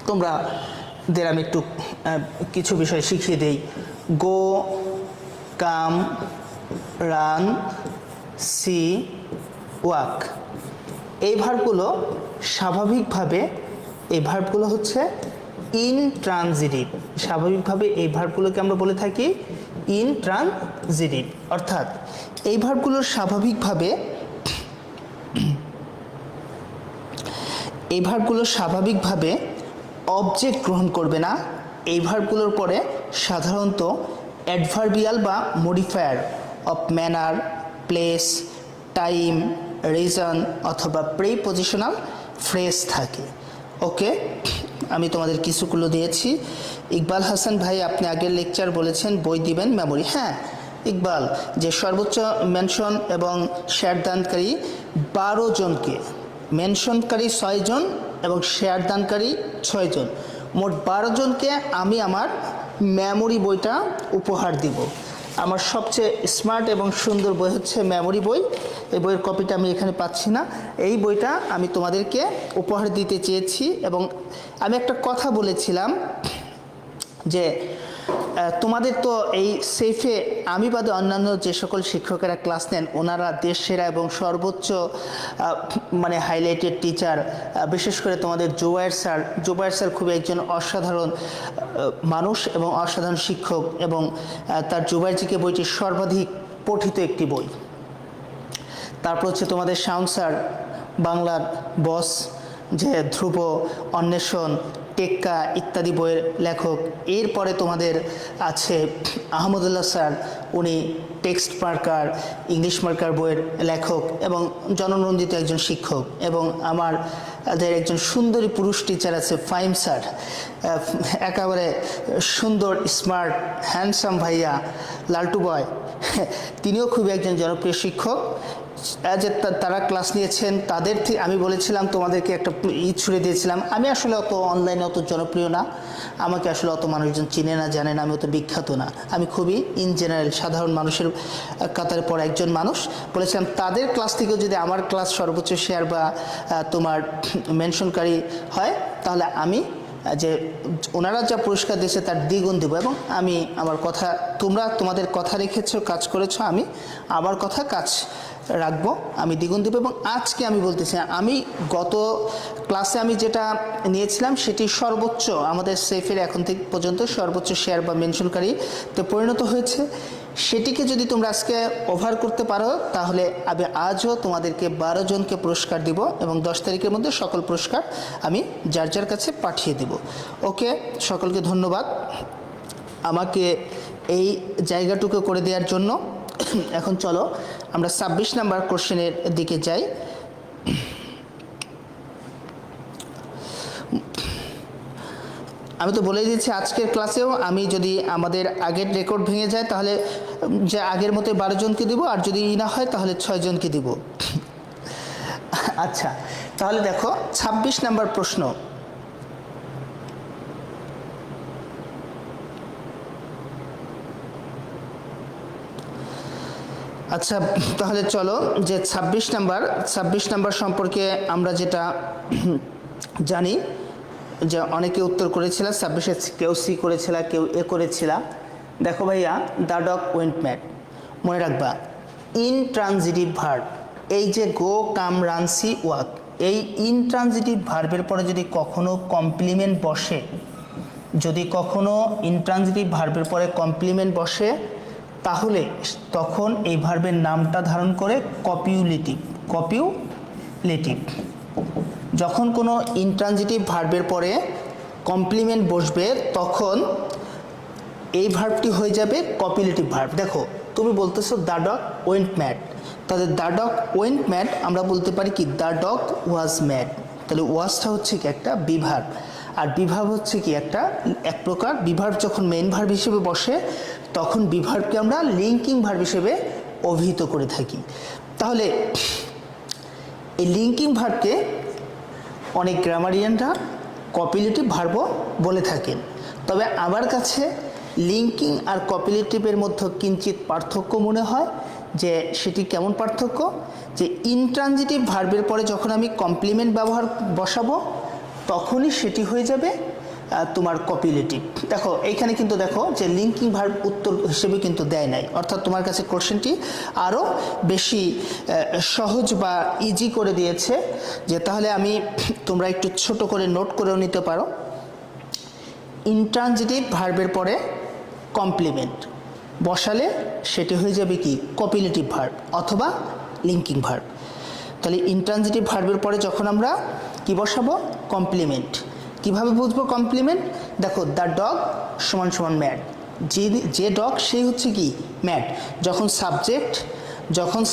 তোমাদের আমি একটু কিছু বিষয় শিখিয়ে দেই। গো, কাম, রান, সি, ওয়াক। এই ভার্বগুলো স্বাভাবিকভাবে এই ভার্বগুলো হচ্ছে ইনট্রানজিটিভ। স্বাভাবিকভাবে এই ভার্বগুলোকে আমরা বলে থাকি ইনট্রানজিটিভ, অর্থাৎ এই ভার্বগুলো স্বাভাবিকভাবে অবজেক্ট গ্রহণ করবে না। এই ভার্বগুলোর পরে সাধারণত অ্যাডভার্বিয়াল বা modifier of manner, place, time, reason অথবা প্রিপজিশনাল ফ্রেজ থাকে। ওকে, আমি তোমাদের কিছুগুলো দিয়েছি। ইকবাল হাসান ভাই, আপনি আগের লেকচার বলেছেন বই দিবেন মেমোরি। হ্যাঁ ইকবাল, যে সর্বোচ্চ মেনশন এবং শেয়ার দানকারী 12 জনকে, মেনশনকারী 6 জন এবং শেয়ার দানকারী 6 জন, মোট 12 জনকে আমি আমার মেমোরি বইটা উপহার দিব। আমার সবচেয়ে স্মার্ট এবং সুন্দর বই হচ্ছে মেমোরি বই। এই বইয়ের কপিটা আমি এখানে পাচ্ছি না। এই বইটা আমি তোমাদেরকে উপহার দিতে চেয়েছি এবং আমি একটা কথা বলেছিলাম যে তোমাদের তো এই সেফে আমি বাদে অন্যান্য যে সকল শিক্ষকেরা ক্লাস নেন ওনারা দেশ সেরা এবং সর্বোচ্চ মানে হাইলাইটেড টিচার। বিশেষ করে তোমাদের জুবায়ের স্যার খুবই একজন অসাধারণ মানুষ এবং অসাধারণ শিক্ষক, এবং তার জুবায়ের জিকে বইটি সর্বাধিক পঠিত একটি বই। তারপর হচ্ছে তোমাদের শাওন স্যার, বাংলার বস, যে ধ্রুব, অন্বেষণ, টেক্কা ইত্যাদি বইয়ের লেখক। এরপরে তোমাদের আছে আহমদুল্লাহ স্যার, উনি টেক্সট মার্কার, ইংলিশ মার্কার বইয়ের লেখক এবং জননন্দিত একজন শিক্ষক। এবং আমাদের একজন সুন্দরী পুরুষ টিচার আছে ফাইম স্যার, একেবারে সুন্দর, স্মার্ট, হ্যান্ডসাম ভাইয়া, লালটু বয়, তিনিও খুবই একজন জনপ্রিয় শিক্ষক। যে তারা ক্লাস নিয়েছেন তাদের থেকে আমি বলেছিলাম তোমাদেরকে একটা ছুড়ে দিয়েছিলাম। আমি আসলে অত অনলাইনে অত জনপ্রিয় না, আমাকে আসলে অত মানুষজন চিনে না, জানে না, আমি অত বিখ্যাত না। আমি খুবই ইন জেনারেল সাধারণ মানুষের কাতারে পড়া একজন মানুষ। বলেছিলাম তাদের ক্লাস থেকেও যদি আমার ক্লাস সর্বোচ্চ শেয়ার বা তোমার মেনশনকারী হয় তাহলে আমি যে ওনারা যা পুরস্কার দিয়েছে তার দ্বিগুণ দেবো। এবং আমি আমার কথা, তোমরা তোমাদের কথা রেখেছো, কাজ করেছো, আমি আমার কথা কাজ রাখবো, আমি দ্বিগুণ দেবো। এবং আজকে আমি বলতেছি, আমি গত ক্লাসে আমি যেটা নিয়েছিলাম সেটি সর্বোচ্চ আমাদের সেফের এখন থেকে পর্যন্ত সর্বোচ্চ শেয়ার বা মেনশনকারীতে পরিণত হয়েছে। সেটিকে যদি তোমরা আজকে ওভার করতে পারো তাহলে আমি আজও তোমাদেরকে 12 জনকে পুরস্কার দিব এবং 10 তারিখের মধ্যে সকল পুরস্কার আমি যার যার কাছে পাঠিয়ে দেব। ওকে, সকলকে ধন্যবাদ আমাকে এই জায়গাটুকু করে দেওয়ার জন্য। এখন চলো আমরা 26 নাম্বার কোশ্চেনের দিকে যাই। আমি তো বলে দিয়েছি আজকের ক্লাসেও আমি যদি আমাদের আগের রেকর্ড ভেঙে যায় তাহলে যে আগের মতো 12 জনকে দিব, আর যদি না হয় তাহলে 6 জনকে দিব। আচ্ছা, তাহলে দেখো 26 নাম্বার প্রশ্ন। আচ্ছা, তাহলে চলো যে 26 নাম্বার সম্পর্কে আমরা যেটা জানি যে অনেকে উত্তর করেছিল, 26-এ কেউ সি করেছিল, কেউ এ করেছিল। দেখো ভাইয়া, দ্য ডগ ওয়েন্ট ম্যাড, মনে রাখবা ইনট্রানজিটিভ ভার্ব, এই যে গো, কাম, রান, সি, ওয়াক, এই ইনট্রানজিটিভ ভার্বের পরে যদি কখনো কমপ্লিমেন্ট বসে, যদি কখনো ইনট্রানজিটিভ ভার্বের পরে কমপ্লিমেন্ট বসে তাহলে তখন এই ভার্বের নামটা ধারণ করে কপিউলেটিভ। যখন কোনো ইনট্রানজিটিভ ভার্বের পরে কমপ্লিমেন্ট বসবে তখন এই ভার্বটি হয়ে যাবে কপিউলেটিভ ভার্ব। দেখো তুমি বলতেছো দ্য ডগ ওয়েন্ট ম্যাড, তাহলে দ্য ডগ ওয়েন্ট ম্যাড আমরা বলতে পারি কি দ্য ডগ ওয়াজ ম্যাড। তাহলে ওয়াজটা হচ্ছে কি একটা বিভার্ব, আর বিভার্ব হচ্ছে কি এক প্রকার বিভার্ব যখন মেইন ভার্ব হিসেবে বসে তখন বিভার্বকে আমরা লিঙ্কিং ভার্ব হিসেবে অভিহিত করে থাকি। তাহলে এই লিঙ্কিং ভার্বকে অনেক গ্রামারিয়ানরা কপিলেটিভ ভার্বও বলে থাকেন। তবে আমার কাছে লিঙ্কিং আর কপিলেটিভের মধ্যে কিঞ্চিত পার্থক্য মনে হয়। যে সেটি কেমন পার্থক্য, যে ইনট্রানজিটিভ ভার্বের পরে যখন আমি কমপ্লিমেন্ট ব্যবহার বসাবো তখনই সেটি হয়ে যাবে তোমার কপিলেটিভ। দেখো এইখানে কিন্তু দেখো যে লিঙ্কিং ভার্ব উত্তর হিসেবে কিন্তু দেয় নাই, অর্থাৎ তোমার কাছে কোশ্চেনটি আরও বেশি সহজ বা ইজি করে দিয়েছে। যে তাহলে আমি তোমরা একটু ছোট করে নোট করেও নিতে পারো। ইনট্রানজিটিভ ভার্বের পরে কমপ্লিমেন্ট বসালে সেটি হয়ে যাবে কি কপিলেটিভ ভার্ব অথবা লিঙ্কিং ভার্ব। তাহলে ইনট্রানজিটিভ ভার্বের পরে যখন আমরা কি বসাবো কমপ্লিমেন্ট। কিভাবে বুঝবো কমপ্লিমেন্ট? দেখো দ্য ডগ সমান সমান ম্যাড, যে ডগ সেই হচ্ছে কি ম্যাড। যখন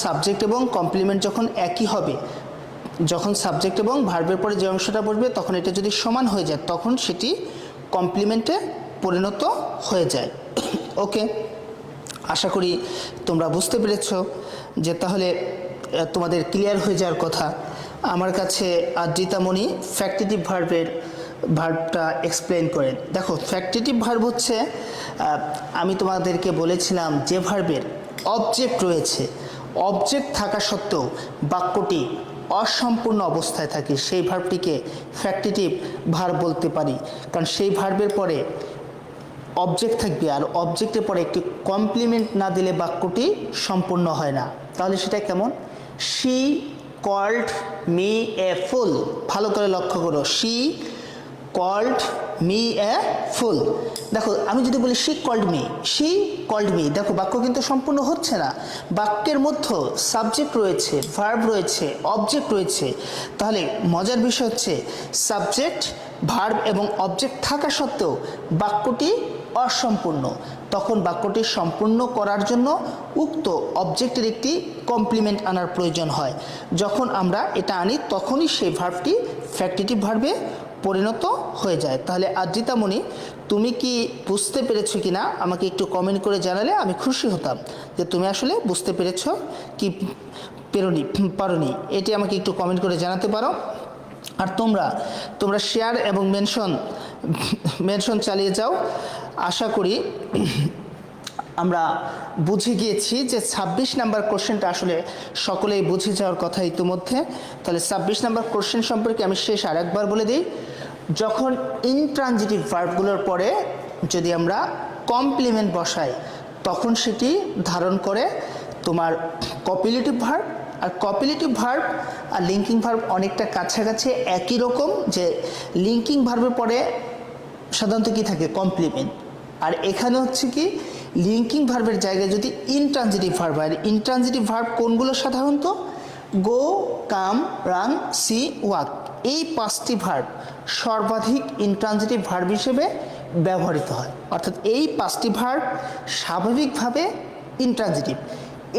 সাবজেক্ট এবং কমপ্লিমেন্ট যখন একই হবে, যখন সাবজেক্ট এবং ভার্বের পরে যে অংশটা বসবে তখন এটা যদি সমান হয়ে যায় তখন সেটি কমপ্লিমেন্টে পরিণত হয়ে যায়। ওকে, আশা করি তোমরা বুঝতে পেরেছো যে তাহলে তোমাদের ক্লিয়ার হয়ে যাওয়ার কথা। আমার কাছে আদ্রিতামণি ফ্যাক্টিটিভ ভার্বটা এক্সপ্লেন করেন। দেখো ফ্যাক্টিটিভ ভার্ব হচ্ছে আমি তোমাদেরকে বলেছিলাম যে ভার্বের অবজেক্ট রয়েছে, অবজেক্ট থাকা সত্ত্বেও বাক্যটি অসম্পূর্ণ অবস্থায় থাকে সেই ভার্বটিকে ফ্যাক্টিটিভ ভার্ব বলতে পারি, কারণ সেই ভার্বের পরে অবজেক্ট থাকবে আর অবজেক্টের পরে একটি কমপ্লিমেন্ট না দিলে বাক্যটি সম্পূর্ণ হয় না। তাহলে সেটা কেমন? শি কল্ড মি এ ফুল। ভালো করে লক্ষ্য করো, শি কল্ড মি এ ফুল। দেখো আমি যদি বলি শি কল্ড মি, দেখো বাক্য কিন্তু সম্পূর্ণ হচ্ছে না। বাক্যের মধ্যে সাবজেক্ট রয়েছে, ভার্ব রয়েছে, অবজেক্ট রয়েছে। তাহলে মজার বিষয় হচ্ছে সাবজেক্ট, ভার্ব এবং অবজেক্ট থাকা সত্ত্বেও বাক্যটি অসম্পূর্ণ। তখন বাক্যটি সম্পূর্ণ করার জন্য উক্ত অবজেক্টের একটি কমপ্লিমেন্ট আনার প্রয়োজন হয়। যখন আমরা এটা আনি তখনই সেই ভার্বটি ফ্যাক্টিটিভ ভার্বে পরিণত হয়ে যায়। তাহলে আদ্রিতামণি তুমি কি বুঝতে পেরেছো কি না আমাকে একটু কমেন্ট করে জানালে আমি খুশি হতাম যে তুমি আসলে বুঝতে পেরেছো কি পারোনি, এটি আমাকে একটু কমেন্ট করে জানাতে পারো। আর তোমরা শেয়ার এবং মেনশন চালিয়ে যাও। আশা করি আমরা বুঝে গিয়েছি যে 26 নাম্বার কোশ্চেনটা আসলে সকলেই বুঝে যাওয়ার কথা ইতিমধ্যে। তাহলে 26 নাম্বার কোশ্চেন সম্পর্কে আমি শেষ আরেকবার বলে দিই। যখন ইনট্রানজিটিভ ভার্বগুলোর পরে যদি আমরা কমপ্লিমেন্ট বসাই তখন সেটি ধারণ করে তোমার কপিলেটিভ ভার্ব। আর কপিলেটিভ ভার্ব আর লিঙ্কিং ভার্ব অনেকটা কাছাকাছি একই রকম, যে লিঙ্কিং ভার্বের পরে সাধারণত কি থাকে কমপ্লিমেন্ট, আর এখানে হচ্ছে কি লিঙ্কিং ভার্বের জায়গায় যদি ইনট্রানজিটিভ ভার্ব হয়। ইনট্রানজিটিভ ভার্ব কোনগুলো? সাধারণত গো, কাম, রান, সি, ওয়াক, এই 5টি ভার্ব সর্বাধিক ইনট্রানজিটিভ ভার্ব হিসেবে ব্যবহৃত হয়। অর্থাৎ এই 5টি ভার্ব স্বাভাবিকভাবে ইনট্রানজিটিভ।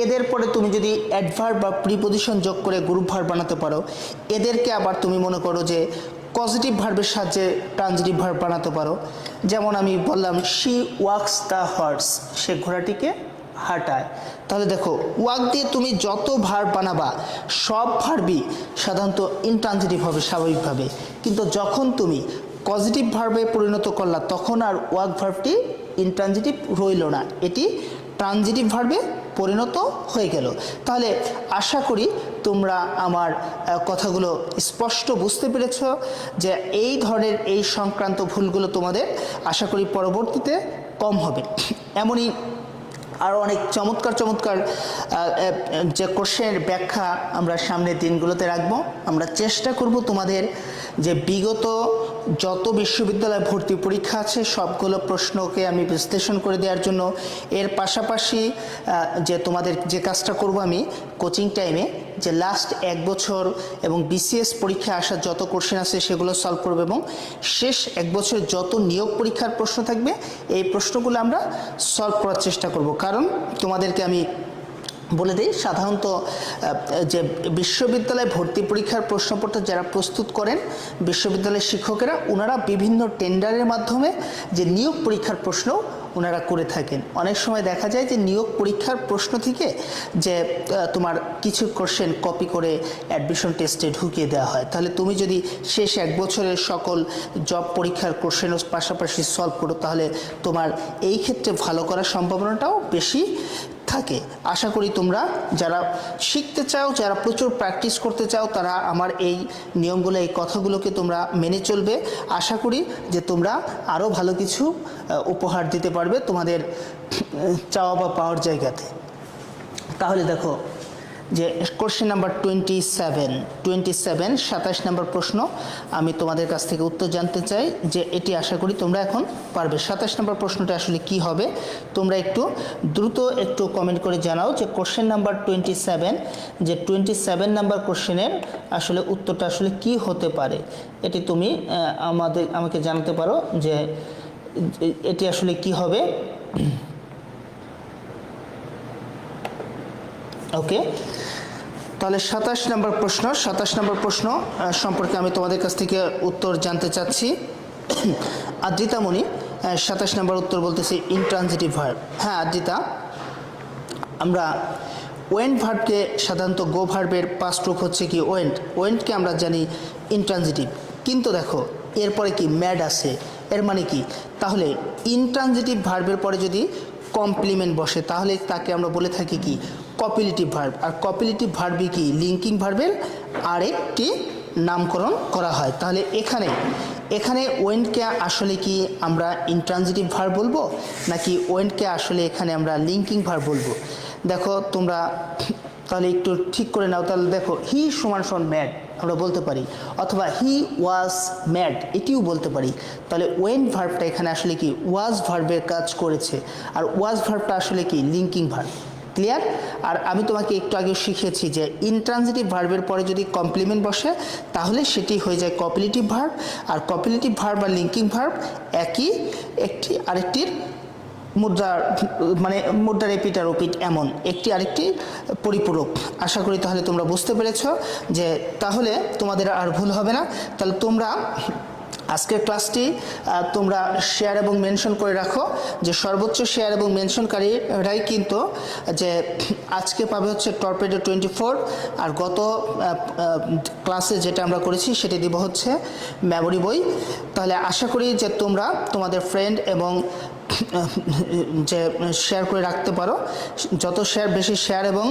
এদের পরে তুমি যদি অ্যাডভার্ব বা প্রিপোজিশন যোগ করে গ্রুপ ভার্ব বানাতে পারো। এদেরকে আবার তুমি মনে করো যে পজিটিভ ভার্বের সাহায্যে ট্রানজিটিভ ভার্ব বানাতে পারো। যেমন আমি বললাম শি ওয়াক্স দ্য হর্স, সে ঘোড়াটিকে হাঁটায়। তাহলে দেখো ওয়াক দিয়ে তুমি যত ভার্ব বানাবা সব ভার্বই সাধারণত ইনট্রানজিটিভ হবে স্বাভাবিকভাবে, কিন্তু যখন তুমি পজিটিভ ভার্বে পরিণত করলা তখন আর ওয়াক ভার্বটি ইনট্রানজিটিভ রইল না, এটি ট্রানজিটিভ ভার্বে পরিণত হয়ে গেল। তাহলে আশা করি তোমরা আমার কথাগুলো স্পষ্ট বুঝতে পেরেছ যে এই ধরনের এই সংক্রান্ত ভুলগুলো তোমাদের আশা করি পরবর্তীতে কম হবে। এমনই আরও অনেক চমৎকার যে কোশ্চেনের ব্যাখ্যা আমরা সামনের দিনগুলোতে রাখবো। আমরা চেষ্টা করব তোমাদের যে বিগত যত বিশ্ববিদ্যালয় ভর্তি পরীক্ষা আছে সবগুলো প্রশ্নকে আমি বিশ্লেষণ করে দেওয়ার জন্য। এর পাশাপাশি যে তোমাদের যে কাজটা করব আমি কোচিং টাইমে যে লাস্ট 1 বছর এবং বিসিএস পরীক্ষায় আসা যত কোশ্চেন আছে সেগুলো সলভ করব, এবং শেষ 1 বছরের যত নিয়োগ পরীক্ষার প্রশ্ন থাকবে এই প্রশ্নগুলো আমরা সলভ করার চেষ্টা করব। কারণ তোমাদেরকে আমি বলে দিই, সাধারণত যে বিশ্ববিদ্যালয় ভর্তি পরীক্ষার প্রশ্নপত্র যারা প্রস্তুত করেন বিশ্ববিদ্যালয়ের শিক্ষকেরা, ওনারা বিভিন্ন টেন্ডারের মাধ্যমে যে নিয়োগ পরীক্ষার প্রশ্ন ওনারা করে থাকেন। অনেক সময় দেখা যায় যে নিয়োগ পরীক্ষার প্রশ্ন থেকে যে তোমার কিছু কোশ্চেন কপি করে অ্যাডমিশন টেস্টে ঢুকিয়ে দেওয়া হয়। তাহলে তুমি যদি শেষ 1 বছরের সকল জব পরীক্ষার কোশ্চেনও পাশাপাশি সলভ করো তাহলে তোমার এই ক্ষেত্রে ভালো করার সম্ভাবনাটাও বেশি থাকে। আশা করি তোমরা যারা শিখতে চাও, যারা প্রচুর প্র্যাকটিস করতে চাও, তারা আমার এই নিয়মগুলো, এই কথাগুলোকে তোমরা মেনে চলবে। আশা করি যে তোমরা আরও ভালো কিছু উপহার দিতে পারবে তোমাদের চাওয়া বা পাওয়ার জায়গাতে। তাহলে দেখো যে কোশ্চেন নাম্বার 27 27 নম্বর প্রশ্ন, আমি তোমাদের কাছ থেকে উত্তর জানতে চাই যে এটি আশা করি তোমরা এখন পারবে। 27 নম্বর প্রশ্নটা আসলে কি হবে, তোমরা একটু দ্রুত একটু কমেন্ট করে জানাও যে কোশ্চেন নাম্বার 27, যে 27 নম্বর কোশ্চেনের আসলে উত্তরটা আসলে কি হতে পারে, এটি তুমি আমাকে জানাতে পারো যে এটি আসলে কি হবে। ওকে, তাহলে 27 নম্বর প্রশ্ন সম্পর্কে আমি তোমাদের কাছ থেকে উত্তর জানতে চাচ্ছি। আদ্রিতামণি 27 নম্বর উত্তর বলতেছি ইনট্রানজিটিভ ভার্ব। হ্যাঁ আদ্রিতা, আমরা ওয়েন্ট ভার্বকে সাধারণত গো ভার্বের পাস্ট রূপ হচ্ছে কি ওয়েন্টকে আমরা জানি ইনট্রানজিটিভ, কিন্তু দেখো এরপরে কি ম্যাড আছে, এর মানে কি, তাহলে ইনট্রানজিটিভ ভার্বের পরে যদি কমপ্লিমেন্ট বসে তাহলে তাকে আমরা বলে থাকি কি কপিলেটিভ ভার্ব। আর কপিলেটিভ ভার্বই কি লিঙ্কিং ভার্বের আরেকটি নামকরণ করা হয়। তাহলে এখানে ওয়েন্টকে আসলে কি আমরা ইনট্রানজিটিভ ভার্ব বলবো নাকি ওয়েন্টকে আসলে এখানে আমরা লিঙ্কিং ভার্ব বলবো? দেখো তোমরা তাহলে একটু ঠিক করে নাও। তাহলে দেখো হি সমান ম্যাড আমরা বলতে পারি, অথবা হি ওয়াজ ম্যাড এটিও বলতে পারি। তাহলে ওয়েন্ট ভার্বটা এখানে আসলে কি ওয়াজ ভার্বের কাজ করেছে, আর ওয়াজ ভার্বটা আসলে কি লিঙ্কিং ভার্ব। ক্লিয়ার? আর আমি তোমাকে একটু আগে শিখিয়েছি যে ইনট্রানজিটিভ ভার্বের পরে যদি কমপ্লিমেন্ট বসে তাহলে সেটি হয়ে যায় কপিলেটিভ ভার্ব, আর কপিলেটিভ ভার্ব আর লিঙ্কিং ভার্ব একই, একটি আরেকটির মুদ্রার এপিট আর ওপিট এমন একটি আরেকটি পরিপূরক। আশা করি তাহলে তোমরা বুঝতে পেরেছ যে তাহলে তোমাদের আর ভুল হবে না। তাহলে তোমরা আজকের ক্লাসটি তোমরা শেয়ার এবং মেনশন করে রাখো, যে সর্বোচ্চ শেয়ার এবং মেনশনকারীরাই কিন্তু যে আজকে পাবে হচ্ছে টর্পেডো 24, আর গত ক্লাসে যেটা আমরা করেছি সেটি দিব হচ্ছে মেমোরি বই। তাহলে আশা করি যে তোমরা তোমাদের ফ্রেন্ড এবং যে শেয়ার করে রাখতে পারো, যত বেশি শেয়ার এবং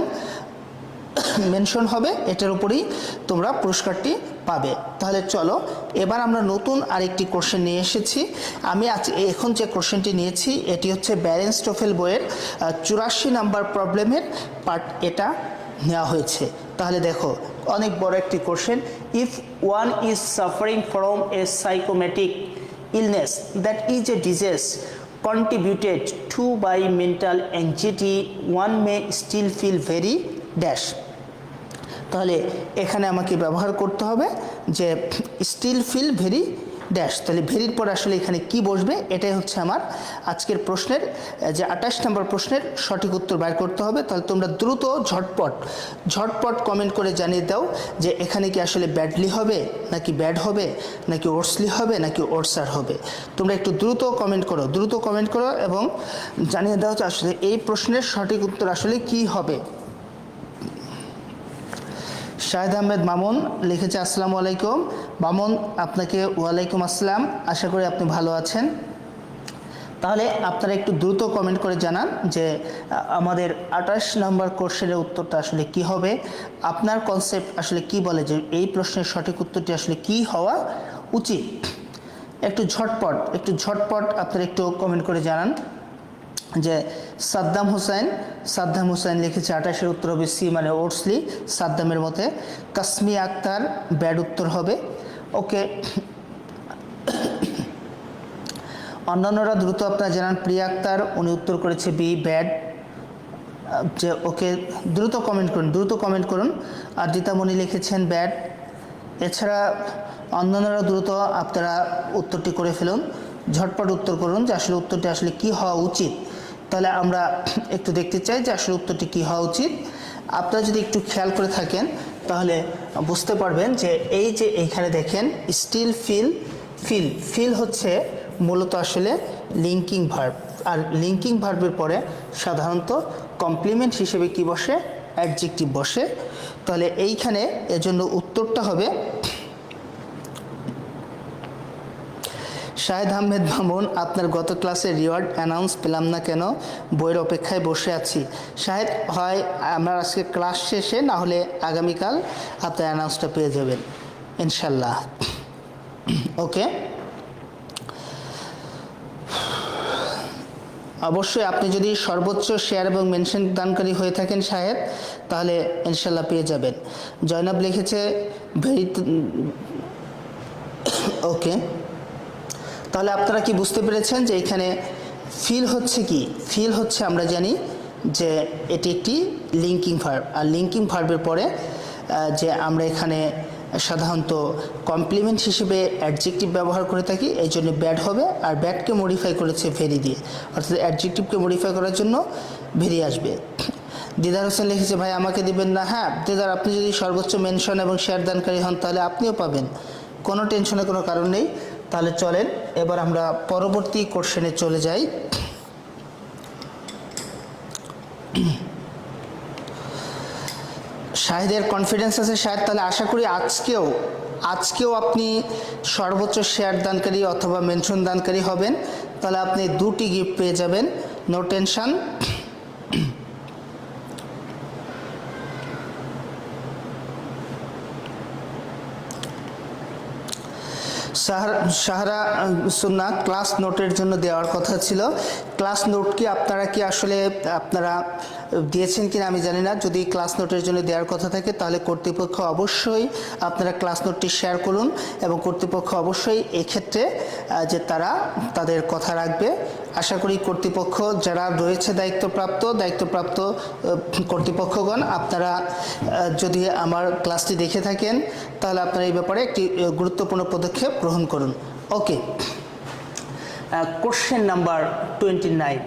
মেনশন হবে এটার উপরেই তোমরা পুরস্কারটি পাবে। তাহলে চলো এবার আমরা নতুন আরেকটি কোশ্চেন নিয়ে এসেছি। আমি এখন যে কোশ্চেনটি নিয়েছি এটি হচ্ছে ব্যারেন স্টোফেল বইয়ের 84 নম্বর প্রবলেমের পার্ট এটা নেওয়া হয়েছে। তাহলে দেখো অনেক বড় একটি question, if one is suffering from a psychosomatic illness that is a disease contributed to by mental anxiety, one may still feel very dash। তাহলে এখানে আমাকে ব্যবহার করতে হবে যে স্টিল ফিল ভেরি ড্যাশ। তাহলে ভেরির পর আসলে এখানে কি বসবে, এটাই হচ্ছে আমার আজকের প্রশ্নের যে 28 নম্বর প্রশ্নের সঠিক উত্তর বের করতে হবে। তাহলে তোমরা দ্রুত ঝটপট কমেন্ট করে জানিয়ে দাও যে এখানে কি আসলে ব্যাডলি হবে নাকি ব্যাড হবে নাকি ওর্সলি হবে নাকি ওর্সার হবে। তোমরা একটু দ্রুত কমেন্ট করো এবং জানিয়ে দাও যে আসলে এই প্রশ্নের সঠিক উত্তর আসলে কি হবে। শাহেদ আহমেদ মামুন লিখেছে আসসালামু আলাইকুম। মামুন আপনাকে ওয়ালাইকুম আসসালাম, আশা করি আপনি ভালো আছেন। তাহলে আপনারা একটু দ্রুত কমেন্ট করে জানান যে আমাদের 28 নম্বর কোশ্চেনের উত্তরটা আসলে কি হবে, আপনার কনসেপ্ট আসলে কি বলে যে এই প্রশ্নের সঠিক উত্তরটি আসলে কি হওয়া উচিত। একটু ঝটপট আপনারা একটু কমেন্ট করে জানান। যে সাদ্দাম হুসাইন লিখেছে 28-এর উত্তর হবে সি, মানে ওর্সলি, সাদ্দামের মতে। কাসমি আক্তার ব্যাড উত্তর হবে। ওকে, অন্যান্যরা দ্রুত আপনারা জানান। প্রিয়া আক্তার উনি উত্তর করেছে বি, ব্যাড। যে ওকে, দ্রুত কমেন্ট করুন। আর দিতামণি লিখেছেন ব্যাড। এছাড়া অন্যান্যরা দ্রুত আপনারা উত্তরটি করে ফেলুন, ঝটপট উত্তর করুন যে আসলে উত্তরটি আসলে কি হওয়া উচিত। তাহলে আমরা একটু দেখতে চাই যে আসলে উত্তরটি কি হওয়া উচিত। আপনারা যদি একটু খেয়াল করে থাকেন তাহলে বুঝতে পারবেন যে এই যে এইখানে দেখেন স্টিল ফিল হচ্ছে মূলত আসলে লিঙ্কিং ভার্ব, আর লিঙ্কিং ভার্বের পরে সাধারণত কমপ্লিমেন্ট হিসেবে কি বসে, অ্যাডজেক্টিভ বসে। তাহলে এইখানে এজন্য উত্তরটা হবে শাহেদ আহমেদ মামুন, আপনার গত ক্লাসে রিওয়ার্ড অ্যানাউন্স পেলাম না কেন? বইয়ের অপেক্ষায় বসে আছি। শাহেদ, হয় আমরা আজকে ক্লাস শেষে, না হলে আগামীকাল আপনার অ্যানাউন্সটা পেয়ে যাবেন ইনশাল্লাহ। ওকে, অবশ্যই আপনি যদি সর্বোচ্চ শেয়ার এবং মেনশন দানকারী হয়ে থাকেন শাহেদ, তাহলে ইনশাল্লাহ পেয়ে যাবেন। জয়নাব লিখেছে ভেরি। ওকে, তাহলে আপনারা কি বুঝতে পেরেছেন যে এখানে ফিল হচ্ছে কি? ফিল হচ্ছে আমরা জানি যে এটি একটি লিঙ্কিং ভার্ব, আর লিঙ্কিং ভার্বের পরে যে আমরা এখানে সাধারণত কমপ্লিমেন্ট হিসেবে অ্যাডজেক্টিভ ব্যবহার করে থাকি, এই জন্য ব্যাড হবে। আর ব্যাডকে মডিফাই করেছে ভেরি দিয়ে, অর্থাৎ অ্যাডজেক্টিভকে মডিফাই করার জন্য ভেরি আসবে। দিদার হোসেন লিখেছে ভাই আমাকে দিবেন না? হ্যাঁ দিদার, আপনি যদি সর্বোচ্চ মেনশন এবং শেয়ার দানকারী হন তাহলে আপনিও পাবেন, কোনো টেনশনের কোনো কারণ নেই। তাহলে চলেন এবার আমরা পরবর্তী কোশ্চেনে চলে যাই। শাহেদের কনফিডেন্স আছে শাহেদ, তাহলে আশা করি আজকেও আপনি সর্বোচ্চ শেয়ার দানকারী অথবা মেনশন দানকারী হবেন। তাহলে আপনি 2টি গিফট পেয়ে যাবেন, নো টেনশন। সাহারা সুন্না, ক্লাস নোটের জন্য দেওয়ার কথা ছিল। ক্লাস নোট কি আপনারা আসলে দিয়েছেন কিনা আমি জানি না। যদি ক্লাস নোটের জন্য দেওয়ার কথা থাকে তাহলে কর্তৃপক্ষ অবশ্যই আপনারা ক্লাস নোটটি শেয়ার করুন, এবং কর্তৃপক্ষ অবশ্যই এক্ষেত্রে যে তারা তাদের কথা রাখবে। আশা করি কর্তৃপক্ষ যারা রয়েছে দায়িত্বপ্রাপ্ত কর্তৃপক্ষগণ, আপনারা যদি আমার ক্লাসটি দেখে থাকেন তাহলে আপনারা এই ব্যাপারে একটি গুরুত্বপূর্ণ পদক্ষেপ গ্রহণ করুন। Okay, question number 29,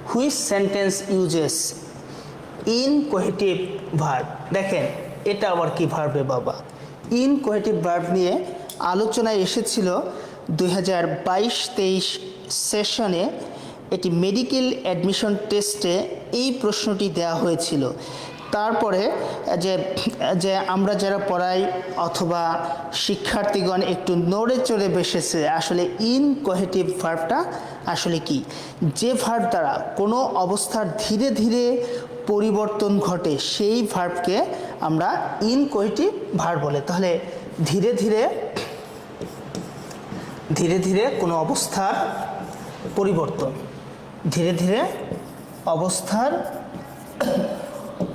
which sentence uses inchoative verb? দেখেন এটা আবার কি ভার্বে বাবা? ইনকোহেটিভ ভার্ব নিয়ে আলোচনায় এসেছিল 2022-23 সেশনে। এটি মেডিকেল অ্যাডমিশন টেস্টে এই প্রশ্নটি দেওয়া হয়েছিল। তারপরে যে আমরা যারা পড়াই অথবা শিক্ষার্থীগণ একটু নড়ে চড়ে বসেছে আসলে ইনকোহেটিভ ভার্বটা আসলে কি। যে ভার্ব দ্বারা কোনো অবস্থার ধীরে ধীরে পরিবর্তন ঘটে সেই ভার্বকে আমরা ইনকোহেটিভ ভার্ব বলে। তাহলে ধীরে ধীরে কোনো অবস্থার পরিবর্তন, ধীরে ধীরে অবস্থার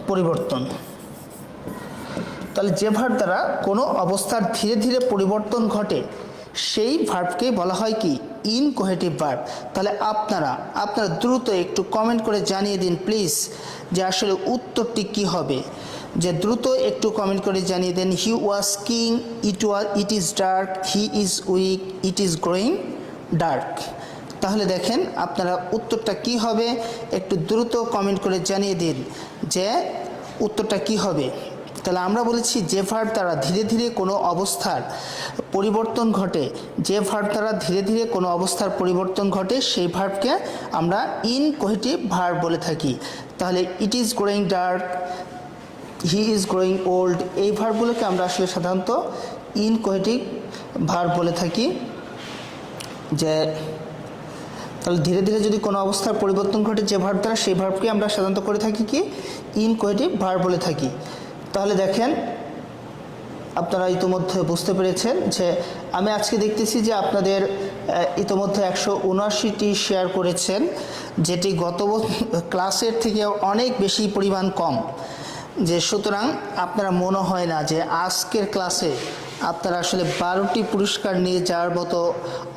পরিবর্তন, তাহলে যে ভার্ব দ্বারা কোনো অবস্থার ধীরে ধীরে পরিবর্তন ঘটে সেই ভার্বকে বলা হয় কি? ইনকোহেটিভ ভার্ব। তাহলে আপনারা দ্রুত একটু কমেন্ট করে জানিয়ে দিন প্লিজ যে আসলে উত্তরটি কি হবে। যে দ্রুত একটু কমেন্ট করে জানিয়ে দেন। He was king, it is dark, he is weak, it is growing dark. তাহলে দেখেন আপনারা উত্তরটা কি হবে, একটু দ্রুত কমেন্ট করে জানিয়ে দিন যে উত্তরটা কি হবে। তাহলে আমরা বলেছি যে ভার্ব দ্বারা ধীরে ধীরে কোনো অবস্থার পরিবর্তন ঘটে, যে ভার্ব দ্বারা ধীরে ধীরে কোনো অবস্থার পরিবর্তন ঘটে সেই ভার্বকে আমরা ইনকোহেটিভ ভার্ব বলে থাকি। তাহলে ইট is growing dark, he is growing old, এই ভার্বগুলোকে আমরা আসলে সাধারণত ইনকোহেটিভ ভার্ব বলে থাকি। যে তাহলে ধীরে ধীরে যদি কোনো অবস্থার পরিবর্তন ঘটে যে ভার্ব দ্বারা, সেই ভার্বকে আমরা সাধারণত করে থাকি কি? ইনকোহেটিভ ভার্ব বলে থাকি। তাহলে দেখেন আপনারা ইতোমধ্যে বুঝতে পেরেছেন যে আমি আজকে দেখতেছি যে আপনাদের ইতোমধ্যে 179টি শেয়ার করেছেন, যেটি গত ক্লাসের থেকে অনেক বেশি পরিমাণ কম। যে সুতরাং আপনারা মনে হয় না যে আজকের ক্লাসে আপনারা আসলে 12টি পুরস্কার নিয়ে যাওয়ার মতো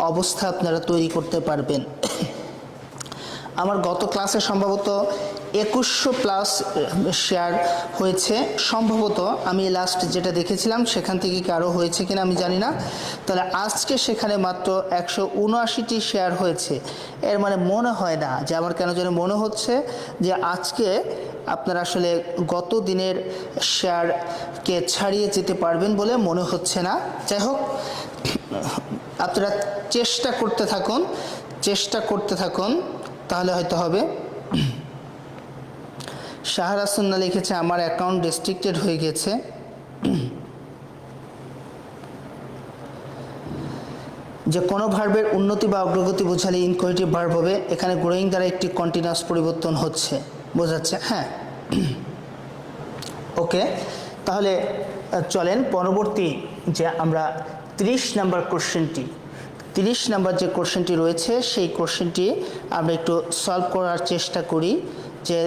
অবস্থা আপনারা তৈরি করতে পারবেন। আমার গত ক্লাসে সম্ভবত 2100+ শেয়ার হয়েছে, সম্ভবত আমি লাস্ট যেটা দেখেছিলাম সেখান থেকে কি আরও হয়েছে কিনা আমি জানি না। তাহলে আজকে সেখানে মাত্র 179টি শেয়ার হয়েছে। এর মানে মনে হয় না যে, আমার কেন যেন মনে হচ্ছে যে আজকে আপনারা আসলে গত দিনের শেয়ারকে ছাড়িয়ে যেতে পারবেন বলে মনে হচ্ছে না। যাই হোক, আপনারা চেষ্টা করতে থাকুন তাহলে হয়তো হবে। শাহরা সুন্না লিখেছে আমার অ্যাকাউন্ট রেস্ট্রিক্টেড হয়ে গেছে। যে কোনো ভার্বের উন্নতি বা অগ্রগতি বোঝালে ইনকোয়েটিভ ভার্ব হবে। এখানে গ্রোয়িং দ্বারা একটি কন্টিনিউয়াস পরিবর্তন হচ্ছে, বোঝাচ্ছে। হ্যাঁ, ওকে। তাহলে চলেন পরবর্তী যে আমরা 30 নাম্বার কোশ্চেনটি, 30 নাম্বার যে কোশ্চেনটি রয়েছে সেই কোশ্চেনটি আমরা একটু সলভ করার চেষ্টা করি। যে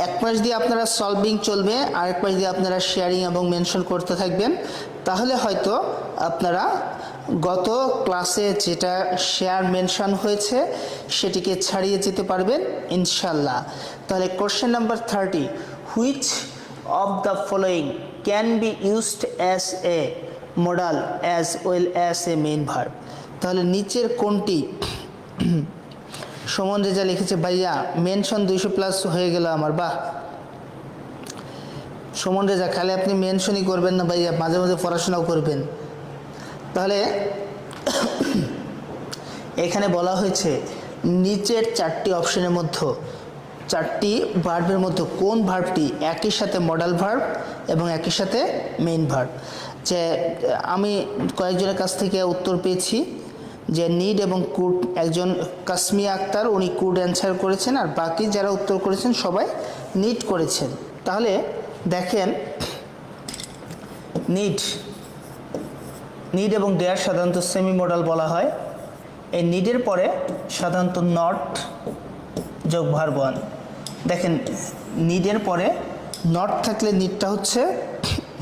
এক পাশ দিয়ে আপনারা সলভিং চলবে, আরেক পাশ দিয়ে আপনারা শেয়ারিং এবং মেনশন করতে থাকবেন। তাহলে হয়তো আপনারা গত ক্লাসে যেটা শেয়ার মেনশন হয়েছে সেটিকে ছাড়িয়ে যেতে পারবেন ইনশাল্লাহ। তাহলে question number 30, which of the following can be used as a modal as well as a main verb. তাহলে নিচের কোনটি, সুমন রেজা লিখেছে ভাইয়া মেনশন 200+ হয়ে গেল আমার, বাহ। সুমন রেজা খালি আপনি মেনশনই করবেন না ভাইয়া, মাঝে মাঝে পড়াশোনাও করবেন। তাহলে এখানে বলা হয়েছে নিচের 4টি অপশনের মধ্যে, 4টি ভার্বের মধ্যে কোন ভার্বটি একই সাথে মডাল ভার্ব এবং একই সাথে মেইন ভার্ব। যে আমি কয়েকজনের কাছ থেকে উত্তর পেয়েছি যে নিড এবং কুড, একজন কাসমিয়া আক্তার উনি কুড অ্যান্সার করেছেন, আর বাকি যারা উত্তর করেছেন সবাই নিড করেছেন। তাহলে দেখেন নিড এবং ডেয়ার সাধারণত সেমি মডাল বলা হয়। এই নিডের পরে সাধারণত নট যোগ ভার্ব ওয়ান। দেখেন নিডের পরে নট থাকলে নিডটা হচ্ছে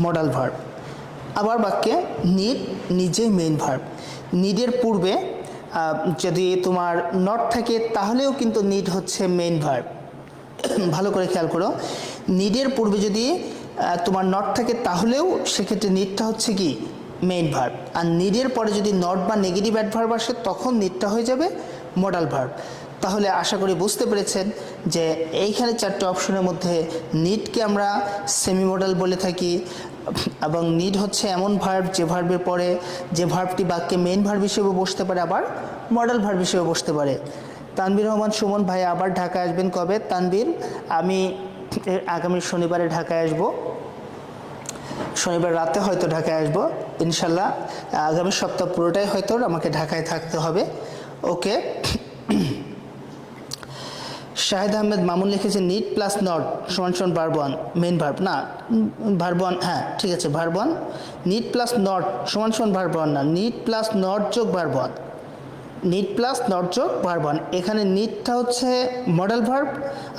মডাল ভার্ব। আবার বাক্যে নিড নিজেই মেইন ভার্ব। নিডের পূর্বে যদি তোমার নট থাকে তাহলেও কিন্তু নিড হচ্ছে মেইন ভার্ব। ভালো করে খেয়াল করো, নিডের পূর্বে যদি তোমার নট থাকে তাহলেও সেক্ষেত্রে নিডটা হচ্ছে কি মেইন ভার্ব। আর নিডের পরে যদি নট বা নেগেটিভ অ্যাডভার্ব আসে তখন নিডটা হয়ে যাবে মডাল ভার্ব। তাহলে আশা করি বুঝতে পেরেছেন যে এইখানে 4টে অপশনের মধ্যে নিডকে আমরা সেমি মডাল বলে থাকি, এবং নিড হচ্ছে এমন ভার্ব যে ভার্বের পরে যে ভার্বটি বাক্যে মেইন ভার্ব হিসেবে বসতে পারে, আবার মডাল ভার্ব হিসেবে বসতে পারে। তানভীর রহমান সুমন ভাই আবার ঢাকায় আসবেন কবে? তানভীর, আমি আগামী শনিবারে ঢাকায় আসব, শনিবার রাতে হয়তো ঢাকায় আসব ইনশাল্লাহ। আগামী সপ্তাহ পুরোটাই হয়তো আমাকে ঢাকায় থাকতে হবে। ওকে। শাহেদ আহমেদ মামুন লিখেছে নিড প্লাস নট সমান সমান ভার্ব ওয়ান মেইন ভার্ব। না, ভার্ব ওয়ান, হ্যাঁ ঠিক আছে, verb one. Need plus not সমান সমান ভার্ব ওয়ান না, নিড প্লাস নট যোগ verb one, need plus not যোগ ভার্ব ওয়ান। এখানে নিডটা হচ্ছে মডেল ভার্ব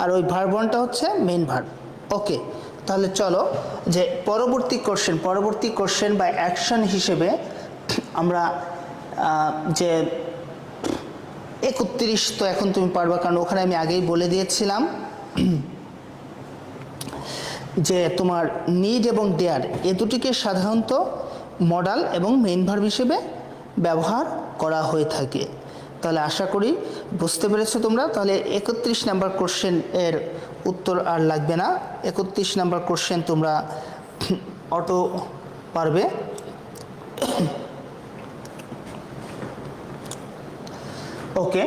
আর ওই ভার্ব ওয়ানটা হচ্ছে মেইন ভার্ব। ওকে, তাহলে চলো যে পরবর্তী কোশ্চেন বা অ্যাকশন হিসেবে আমরা যে 31 তো এখন তুমি পারবা, কারণ ওখানে আমি আগেই বলে দিয়েছিলাম যে তোমার নিড এবং ডেয়ার এ দুটিকে সাধারণত মডাল এবং মেইন ভার্ব হিসেবে ব্যবহার করা হয়ে থাকে। তাহলে আশা করি বুঝতে পেরেছো তোমরা। তাহলে 31 নাম্বার কোশ্চেন এর উত্তর আর লাগবে না, 31 নাম্বার কোশ্চেন তোমরা অটো পারবে। ওকে,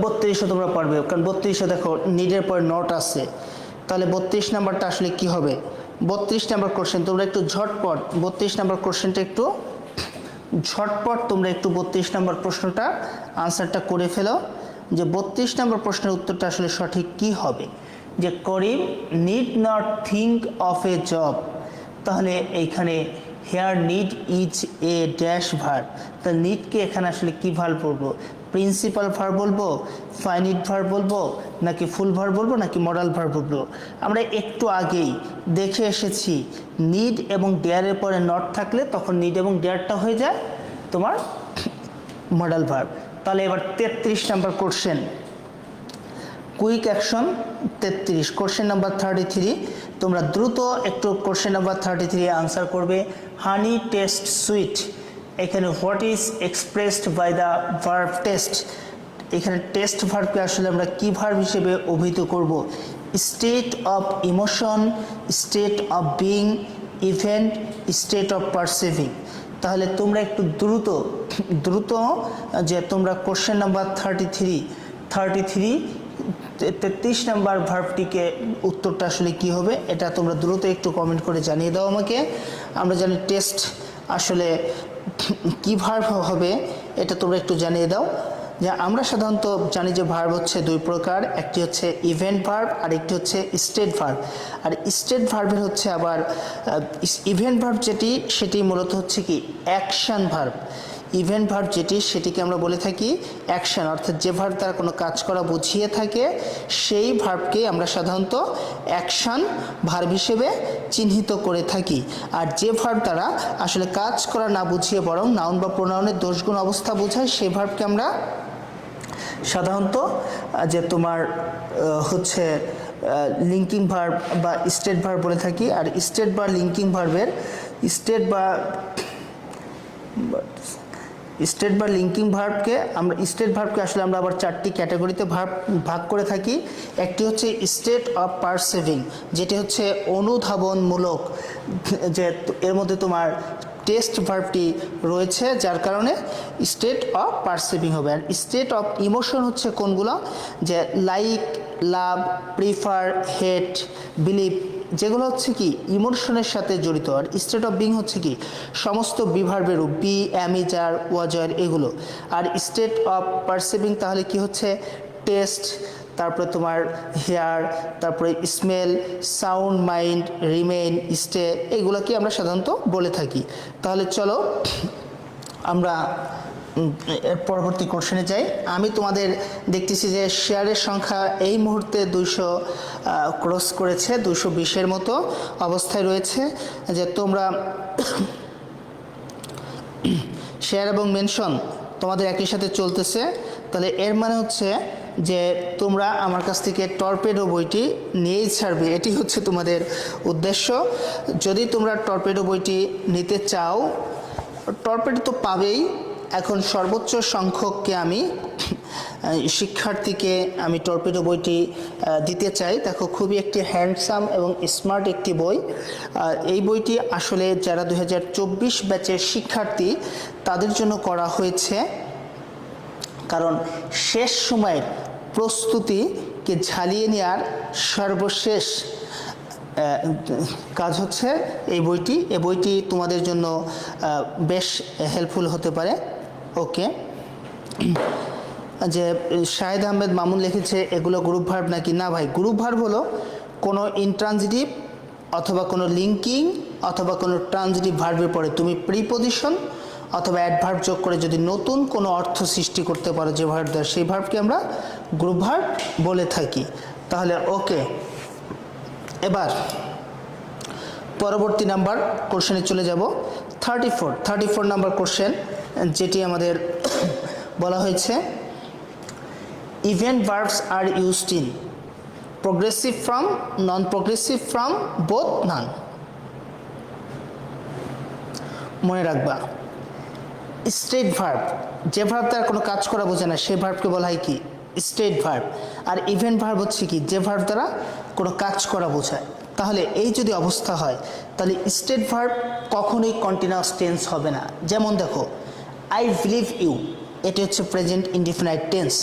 32 তোমরা পারবে, কারণ 32 দেখো নিডের পরে নট আছে। তাহলে 32 নাম্বারটা আসলে কি হবে? 32 নাম্বার কোশ্চেন তোমরা একটু ঝটপট 32 নাম্বার কোশ্চেনটা একটু ঝটপট তোমরা একটু 32 নাম্বার প্রশ্নটা আনসারটা করে ফেলো, যে 32 নাম্বার প্রশ্নের উত্তরটা আসলে সঠিক কি হবে। যে Karim need not think of a job, তাহলে এইখানে here need is a dash verb. তাহলে নিডকে এখানে আসলে কি ভার্ব বলবো? প্রিন্সিপাল ভার্ব বলবো, ফাইনিট ভার্ব বলবো, নাকি ফুল ভার্ব বলবো, নাকি মডাল ভার্ব বলবো? আমরা একটু আগেই দেখে এসেছি নিড এবং ডেয়ারের পরে নট থাকলে তখন নিড এবং ডেয়ারটা হয়ে যায় তোমার মডাল ভার্ব। তাহলে এবার 33 number question, quick action 33, question number 33। তোমরা দ্রুত একটু কোশ্চেন নাম্বার 33 আনসার করবে। হানি টেস্ট সুইট, এখানে what is expressed by the verb taste. এখানে টেস্ট ভার্বকে আসলে আমরা কি ভার্ব হিসেবে অভিহিত করব? State of emotion, state of being, event, state of perceiving. তাহলে তোমরা একটু দ্রুত যে তোমরা কোশ্চেন নাম্বার 33 33 নাম্বার ভার্বটিকে উত্তরটা আসলে কি হবে, এটা তোমরা দ্রুত একটু কমেন্ট করে জানিয়ে দাও আমাকে। আমরা জানি টেস্ট আসলে কি ভার্ব হবে, এটা তোমরা একটু জানিয়ে দাও। যে আমরা সাধারণত জানি যে ভার্ব হচ্ছে দুই প্রকার, একটি হচ্ছে ইভেন্ট ভার্ব আর একটি হচ্ছে স্টেট ভার্ব। আর স্টেট ভার্বের হচ্ছে আবার ইভেন্ট ভার্ব যেটি সেটি মূলত হচ্ছে কি অ্যাকশন ভার্ব। ইভেন্ট ভার্ব যেটি সেটিকে আমরা বলে থাকি অ্যাকশন, অর্থাৎ যে ভার্ব দ্বারা কোনো কাজ করা বুঝিয়ে থাকে সেই ভার্বকে আমরা সাধারণত অ্যাকশন ভার্ব হিসেবে চিহ্নিত করে থাকি। আর যে ভার্ব দ্বারা আসলে কাজ করা না বুঝিয়ে বরং নাউন বা প্রোনাউনের দোষগুণ অবস্থা বোঝায় সেই ভার্বকে আমরা সাধারণত যে তোমার হচ্ছে লিঙ্কিং ভার্ব বা স্টেট ভার্ব বলে থাকি। আর স্টেট বা লিঙ্কিং ভার্বের স্টেট বা লিঙ্কিং ভার্বকে আসলে আমরা আবার 4টি ক্যাটাগরিতে ভাগ করে থাকি। একটি হচ্ছে স্টেট অফ পারসিভিং, যেটি হচ্ছে অনুধাবনমূলক, যে এর মধ্যে তোমার টেস্ট ভার্বটি রয়েছে যার কারণে স্টেট অফ পারসিভিং হবে। আর স্টেট অফ ইমোশন হচ্ছে কোনগুলো, যে লাইক, লাভ, প্রিফার, হেট, বিলিভ, যেগুলো হচ্ছে কি ইমোশনের সাথে জড়িত। আর স্টেট অফ বিং হচ্ছে কি সমস্ত বিভার্বের রূপ, বি, অ্যামিজার, ওয়াজার এগুলো। আর স্টেট অফ পারসিভিং তাহলে কি হচ্ছে টেস্ট, তারপরে তোমার হেয়ার, তারপরে smell, sound, mind, remain, stay, এগুলোকে আমরা সাধারণত বলে থাকি। তাহলে চলো আমরা এর পরবর্তী কোশ্চেনে যাই। আমি তোমাদের দেখতেছি যে শেয়ারের সংখ্যা এই মুহূর্তে 200 ক্রস করেছে, 220-এর মতো অবস্থায় রয়েছে। যে তোমরা শেয়ার এবং মেনশন তোমাদের একই সাথে চলতেছে, তাহলে এর মানে হচ্ছে যে তোমরা আমার কাছ থেকে টর্পেডো বইটি নিয়েই ছাড়বে, এটি হচ্ছে তোমাদের উদ্দেশ্য। যদি তোমরা টর্পেডো বইটি নিতে চাও, টর্পেডো তো পাবেই। এখন সর্বোচ্চ সংখ্যককে আমি শিক্ষার্থীকে আমি টর্পেডো বইটি দিতে চাই। দেখো খুবই একটি হ্যান্ডসাম এবং স্মার্ট একটি বই। এই বইটি আসলে যারা 2024 ব্যাচের শিক্ষার্থী তাদের জন্য করা হয়েছে, কারণ শেষ সময়ের প্রস্তুতিকে ঝালিয়ে নেওয়ার সর্বশেষ কাজ হচ্ছে এই বইটি তোমাদের জন্য বেশ হেল্পফুল হতে পারে। ওকে, যে শাহেদ আহমেদ মামুন লিখেছে এগুলো গ্রুপ ভার্ব নাকি? না ভাই, গ্রুপ ভার্ব হলো কোনো ইনট্রানজিটিভ অথবা কোনো লিঙ্কিং অথবা কোনো ট্রানজিটিভ ভার্বের পরে তুমি প্রিপোজিশন অথবা অ্যাডভার্ব যোগ করে যদি নতুন কোনো অর্থ সৃষ্টি করতে পারো যে ভার্ব দ্বারা, সেই ভার্বকে আমরা গ্রুপ ভার্ব বলে থাকি। তাহলে ওকে, এবার পরবর্তী নাম্বার কোশ্চেনে চলে যাব। 34 নাম্বার কোশ্চেন, যেটি আমাদের বলা হয়েছে event verbs are used in progressive form, non progressive form, both, none. মনে রাখবা স্টেট ভার্ব, যে ভার্ব দ্বারা কোনো কাজ করা বোঝে না সেই ভার্বকে বলা হয় কি স্টেট ভার্ব। আর ইভেন্ট ভার্ব হচ্ছে কি যে ভার্ব দ্বারা কোনো কাজ করা বোঝায়। তাহলে এই যদি অবস্থা হয় তাহলে স্টেট ভার্ব কখনোই কন্টিনিউয়াস টেন্স হবে না। যেমন দেখো আই বিলিভ ইউ, এটি হচ্ছে প্রেজেন্ট ইনডিফিনাইট টেন্স,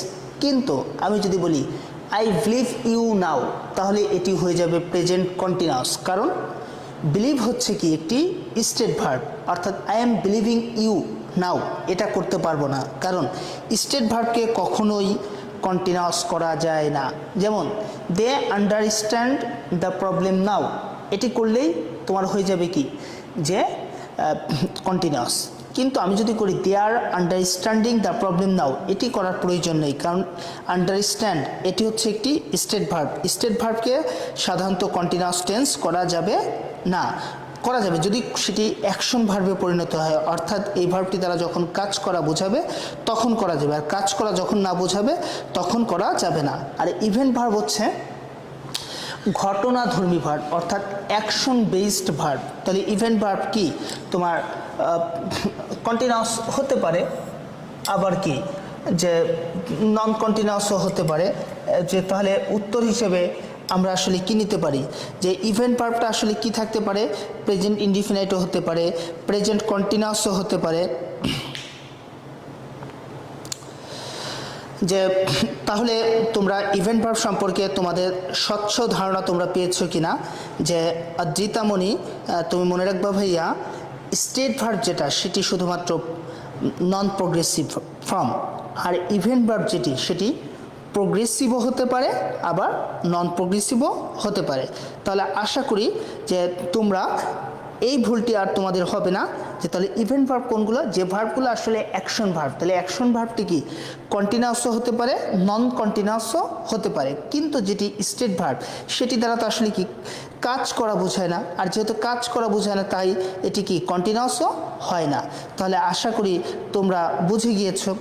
কিন্তু আমি যদি বলি আই বিলিভ ইউ নাও, তাহলে এটি হয়ে যাবে প্রেজেন্ট কন্টিনিউয়াস। কারণ বিলিভ হচ্ছে কি একটি স্টেট ভার্ব, অর্থাৎ আই এম বিলিভিং ইউ নাও এটা করতে পারবো না, কারণ স্টেট ভার্বকে কখনোই কন্টিনিউয়াস করা যায় না। যেমন they understand the problem now, এটি করলেই তোমার হয়ে যাবে কি যে কন্টিনিউয়াস। কিন্তু আমি যদি করি দে আর আন্ডারস্ট্যান্ডিং দ্য প্রবলেম নাও, এটি করার প্রয়োজন নেই, কারণ আন্ডারস্ট্যান্ড এটি হচ্ছে একটি স্টেট ভার্ব। স্টেট ভার্বকে সাধারণত কন্টিনিউয়াস টেন্স করা যাবে না। করা যাবে যদি সেটি অ্যাকশন ভার্বে পরিণত হয়, অর্থাৎ এই ভার্বটি দ্বারা যখন কাজ করা বোঝাবে তখন করা যাবে, আর কাজ করা যখন না বোঝাবে তখন করা যাবে না। আর ইভেন্ট ভার্ব হচ্ছে ঘটনাধর্মী ভার্ব, অর্থাৎ অ্যাকশন বেসড ভার্ব। তাহলে ইভেন্ট ভার্ব কি তোমার কন্টিনিউয়াস হতে পারে, আবার কি যে নন কন্টিনিউয়াসও হতে পারে। যে তাহলে উত্তর হিসেবে আমরা আসলে কি নিতে পারি যে ইভেন্ট ভার্বটা আসলে কি থাকতে পারে, প্রেজেন্ট ইনডিফিনাইটও হতে পারে, প্রেজেন্ট কন্টিনিউয়াসও হতে পারে। যে তাহলে তোমরা ইভেন্ট ভার্ব সম্পর্কে তোমাদের স্বচ্ছ ধারণা তোমরা পেয়েছো কিনা। যে অদ্রিতামণি তুমি মনে রাখবা ভাইয়া, স্টেট ভার্ব যেটা সেটি শুধুমাত্র নন প্রোগ্রেসিভ ফর্ম, আর ইভেন্ট ভার্ব যেটি সেটি প্রোগ্রেসিভও হতে পারে আবার নন প্রোগ্রেসিভও হতে পারে। তাহলে আশা করি যে তোমরা এই ভুলটি আর তোমাদের হবে না। যে তাহলে ইভেন্ট ভার্ব কোনগুলো, যে ভার্বগুলো আসলে অ্যাকশন ভার্ব, তাহলে অ্যাকশন ভার্বটি কি কন্টিনিউয়াসও হতে পারে নন কন্টিনিউয়াসও হতে পারে, কিন্তু যেটি স্টেট ভার্ব সেটি দ্বারা তো আসলে কি কাজ করা বোঝায় না, আর যেহেতু কাজ করা বোঝায় না তাই এটি কি কন্টিনিউয়াসও হয় না। তাহলে আশা করি তোমরা বুঝে গিয়েছো।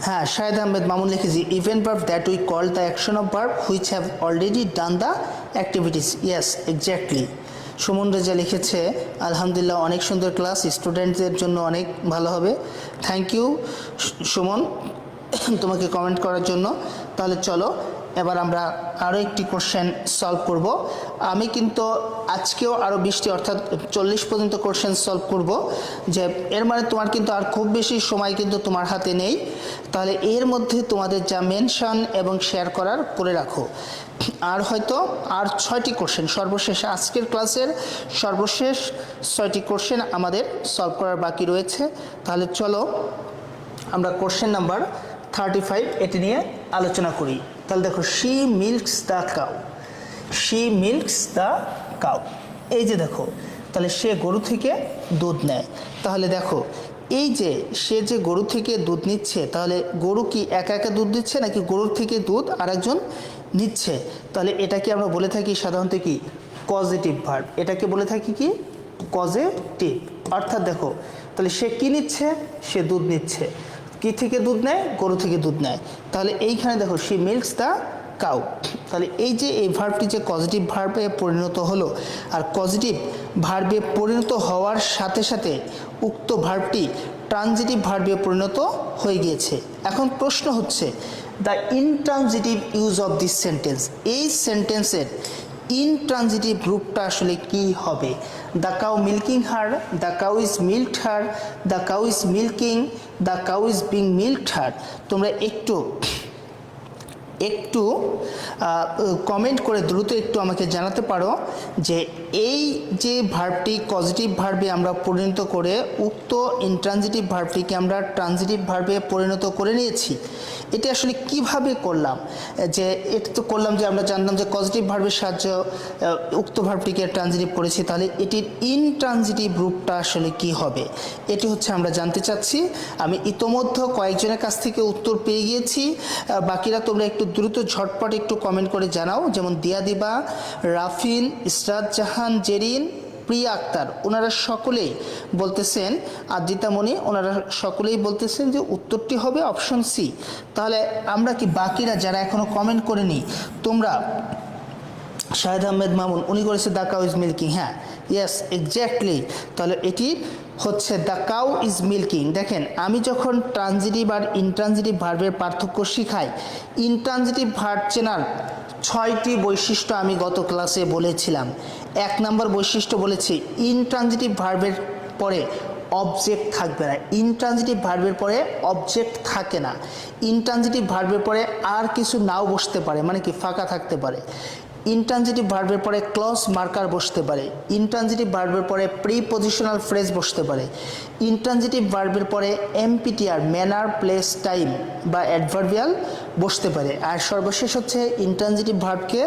হ্যাঁ, শাহেদ আহমেদ মামুন লিখেছি event verb that we call the action of verb which have already done the activities. Yes, exactly. Suman Reza লিখেছে আলহামদুলিল্লাহ, অনেক সুন্দর ক্লাস, স্টুডেন্টদের জন্য অনেক ভালো হবে। থ্যাংক ইউ সুমন তোমাকে কমেন্ট করার জন্য। তাহলে চলো এবার আমরা আরও একটি কোশ্চেন সলভ করব। আমি কিন্তু আজকেও আরও 20টি অর্থাৎ 40 পর্যন্ত কোশ্চেন সলভ করব। যে এর মানে তোমার কিন্তু আর খুব বেশি সময় কিন্তু তোমার হাতে নেই। তাহলে এর মধ্যে তোমাদের যা মেনশন এবং শেয়ার করার করে রাখো। আর হয়তো আর 6টি কোশ্চেন সর্বশেষ আজকের ক্লাসের সর্বশেষ 6টি কোশ্চেন আমাদের সলভ করার বাকি রয়েছে। তাহলে চলো আমরা কোশ্চেন নাম্বার 35 এটি নিয়ে আলোচনা করি। তাহলে দেখো, she milks the cow, she milks the cow. এই যে দেখো, তাহলে সে গরু থেকে দুধ নেয়। তাহলে দেখো এই যে সে যে গরু থেকে দুধ নিচ্ছে, তাহলে গরু কি একা একা দুধ দিচ্ছে নাকি গরুর থেকে দুধ আরেকজন নিচ্ছে? তাহলে এটাকে আমরা বলে থাকি সাধারণত কি পজিটিভ ভার্ব, এটাকে বলে থাকি কি পজিটিভ। অর্থাৎ দেখো, তাহলে সে কি নিচ্ছে, সে দুধ নিচ্ছে। কি থেকে দুধ নেয়? গরু থেকে দুধ নেয়। তাহলে এইখানে দেখো শি মিল্কস দ্য কাউ। তাহলে এই যে এই ভার্বটি যে পজিটিভ ভার্বে পরিণত হলো, আর পজিটিভ ভার্বে পরিণত হওয়ার সাথে সাথে উক্ত ভার্বটি ট্রানজিটিভ ভার্বে পরিণত হয়ে গিয়েছে। এখন প্রশ্ন হচ্ছে the intransitive use of this sentence, এই সেন্টেন্সের ইনট্রানজিটিভ রূপটা আসলে কি হবে? The cow milking her, the cow is milked her, the cow is milking, the cow is being milked her. তোমরা একটু কমেন্ট করে দ্রুত একটু আমাকে জানাতে পারো যে এই যে ভার্বটি পজিটিভ ভার্বে আমরা পরিণত করে উক্ত ইনট্রানজিটিভ ভার্বটিকে আমরা ট্রানজিটিভ ভার্বে পরিণত করে নিয়েছি, এটা আসলে কিভাবে করলাম? যে এটা তো করলাম যে আমরা জানলাম যে পজিটিভ ভার্বের সাহায্য উক্ত ভার্বটিকে ট্রানজিটিভ করেছি, তাহলে এটির ইনট্রানজিটিভ রূপটা আসলে কি হবে, এটি হচ্ছে আমরা জানতে চাচ্ছি। আমি ইতোমধ্যে কয়েকজনের কাছ থেকে উত্তর পেয়ে গিয়েছি, বাকিরা তোমরা একটু দ্রুত ঝটপট একটু কমেন্ট করে জানাও। যেমন দিয়া দিবা, রাফিন, ইসরাত জাহান, জেরিন, প্রিয়া আক্তার, ওনারা সকলেই বলতেছেন, আদ্রিতামণি, ওনারা সকলেই বলতেছেন যে উত্তরটি হবে অপশন সি। তাহলে আমরা কি বাকিরা যারা এখনো কমেন্ট করেনি, তোমরা শাহেদ আহমেদ মামুন উনি করেছে দ্য কাউ ইজ মিল্কিং। হ্যাঁ, ইয়েস, এক্স্যাক্টলি। তাহলে এটি হচ্ছে দ্য কাউ ইজ মিল্কিং। দেখেন, আমি যখন ট্রানজিটিভ আর ইনট্রানজিটিভ ভার্বের পার্থক্য শিখাই, ইনট্রানজিটিভ ভার্ব চেনার 6টি বৈশিষ্ট্য আমি গত ক্লাসে বলেছিলাম। 1 নম্বর বৈশিষ্ট্য বলেছি, ইনট্রানজিটিভ ভার্বের পরে অবজেক্ট থাকবে না। ইনট্রানজিটিভ ভার্বের পরে অবজেক্ট থাকে না। ইনট্রানজিটিভ ভার্বের পরে আর কিছু নাও বসতে পারে, মানে কি ফাঁকা থাকতে পারে। ইনট্রানজিটিভ ভার্বের পরে ক্লজ মার্কার বসতে পারে। ইনট্রানজিটিভ ভার্বের পরে প্রিপজিশনাল ফ্রেজ বসতে পারে। ইনট্রানজিটিভ ভার্বের পরে এমপিটিআর, ম্যানার, প্লেস, টাইম বা অ্যাডভার্বিয়াল বসতে পারে। আর সর্বশেষ হচ্ছে ইনট্রানজিটিভ ভার্বকে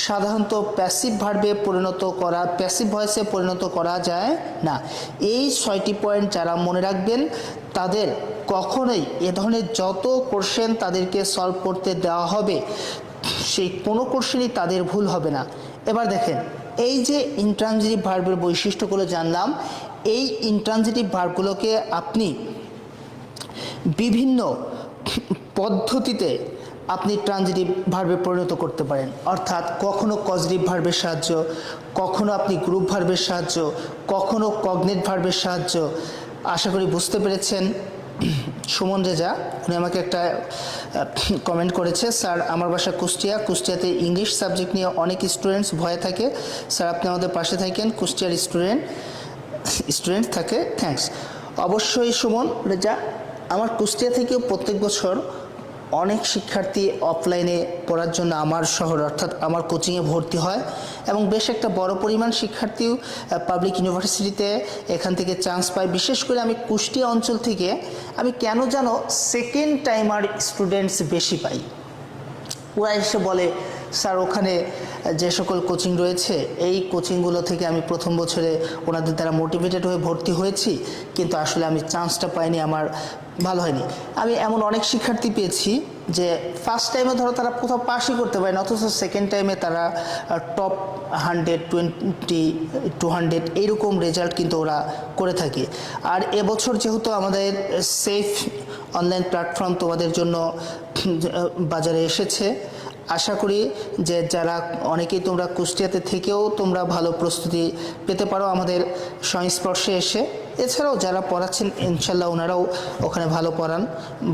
সাধারণত প্যাসিভ ভার্বে পরিণত করা, প্যাসিভ ভয়েসে পরিণত করা যায় না। এই 6টি পয়েন্ট যারা মনে রাখবেন তাদের কখনোই এ ধরনের যত কোশ্চেন তাদেরকে সলভ করতে দেওয়া হবে সেই কোনো কোশ্চেনই তাদের ভুল হবে না। এবার দেখেন, এই যে ইনট্রানজিটিভ ভার্বের বৈশিষ্ট্যগুলো জানলাম, এই ইনট্রানজিটিভ ভার্বগুলোকে আপনি বিভিন্ন পদ্ধতিতে আপনি ট্রানজিটিভ ভার্বে পরিণত করতে পারেন। অর্থাৎ কখনো কজেটিভ ভার্বের সাহায্য, কখনো আপনি গ্রুপ ভার্বের সাহায্য, কখনো কগনেট ভার্বের সাহায্য। আশা করি বুঝতে পেরেছেন। সুমন রেজা উনি আমাকে একটা কমেন্ট করেছে, স্যার আমার বাসা কুষ্টিয়াতে ইংলিশ সাবজেক্ট নিয়ে অনেক স্টুডেন্টস ভয়ে থাকে, স্যার আপনি আমাদের পাশে থাকেন, কুষ্টিয়ার স্টুডেন্ট থাকে। থ্যাঙ্কস। অবশ্যই সুমন রেজা আমার কুষ্টিয়া থেকেও প্রত্যেক বছর অনেক শিক্ষার্থী অফলাইনে পড়ার জন্য আমার শহর অর্থাৎ আমার কোচিংয়ে ভর্তি হয় এবং বেশ একটা বড় পরিমাণ শিক্ষার্থীও পাবলিক ইউনিভার্সিটিতে এখান থেকে চান্স পায়। বিশেষ করে আমি কুষ্টিয়া অঞ্চল থেকে আমি কেন যেন সেকেন্ড টাইমার স্টুডেন্টস বেশি পাই। ওরা এসে বলে স্যার ওখানে যে সকল কোচিং রয়েছে এই কোচিংগুলো থেকে আমি প্রথম বছরে ওনাদের দ্বারা মোটিভেটেড হয়ে ভর্তি হয়েছি, কিন্তু আসলে আমি চান্সটা পাইনি, আমার ভালো হয়নি। আমি এমন অনেক শিক্ষার্থী পেয়েছি যে ফার্স্ট টাইমে ধরো তারা কোথাও পাসই করতে পারে না, অথচ সেকেন্ড টাইমে তারা টপ 120, 200 এইরকম রেজাল্ট কিন্তু ওরা করে থাকে। আর এবছর যেহেতু আমাদের সেফ অনলাইন প্ল্যাটফর্ম তোমাদের জন্য বাজারে এসেছে, আশা করি যে যারা অনেকেই তোমরা কুষ্টিয়াতে থেকেও তোমরা ভালো প্রস্তুতি পেতে পারো আমাদের সংস্পর্শে এসে। এছাড়াও যারা পড়াচ্ছেন ইনশাল্লাহ ওনারাও ওখানে ভালো পড়ান,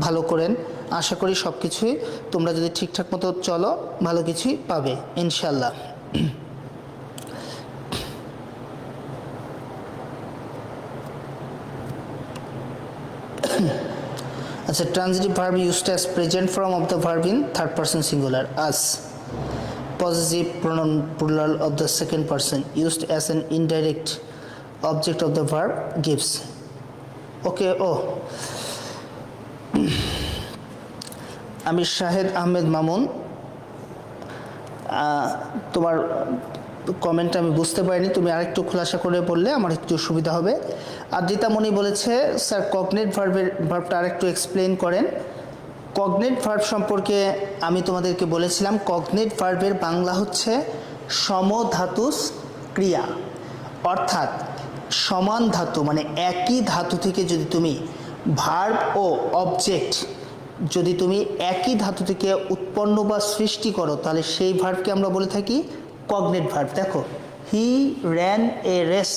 ভালো করেন। আশা করি সব কিছুই তোমরা যদি ঠিকঠাক মতো চলো ভালো কিছুই পাবে ইনশাল্লাহ। আচ্ছা, transitive verb used as present form of the verb in third person singular as possessive pronoun plural of the second person used as an indirect object of the verb gives. Okay, আমি শাহেদ আহমেদ মামুন, তোমার comment আমি বুঝতে পারিনি, তুমি আরেকটু খোলাসা করে বললে আমার একটু সুবিধা হবে। আদ্রিতা মণি বলেছে স্যার কগনেট ভার্বটা আরেকটু এক্সপ্লেন করেন। কগনেট ভার্ব সম্পর্কে আমি তোমাদেরকে বলেছিলাম কগনেট ভার্বের বাংলা হচ্ছে সমধাতুস ক্রিয়া, অর্থাৎ সমান ধাতু মানে একই ধাতু থেকে যদি তুমি ভার্ব ও অবজেক্ট যদি তুমি একই ধাতু থেকে উৎপন্ন বা সৃষ্টি করো তাহলে সেই ভার্বকে আমরা বলে থাকি কগনেট ভার্ব। দেখো হি র্যান এ রেস,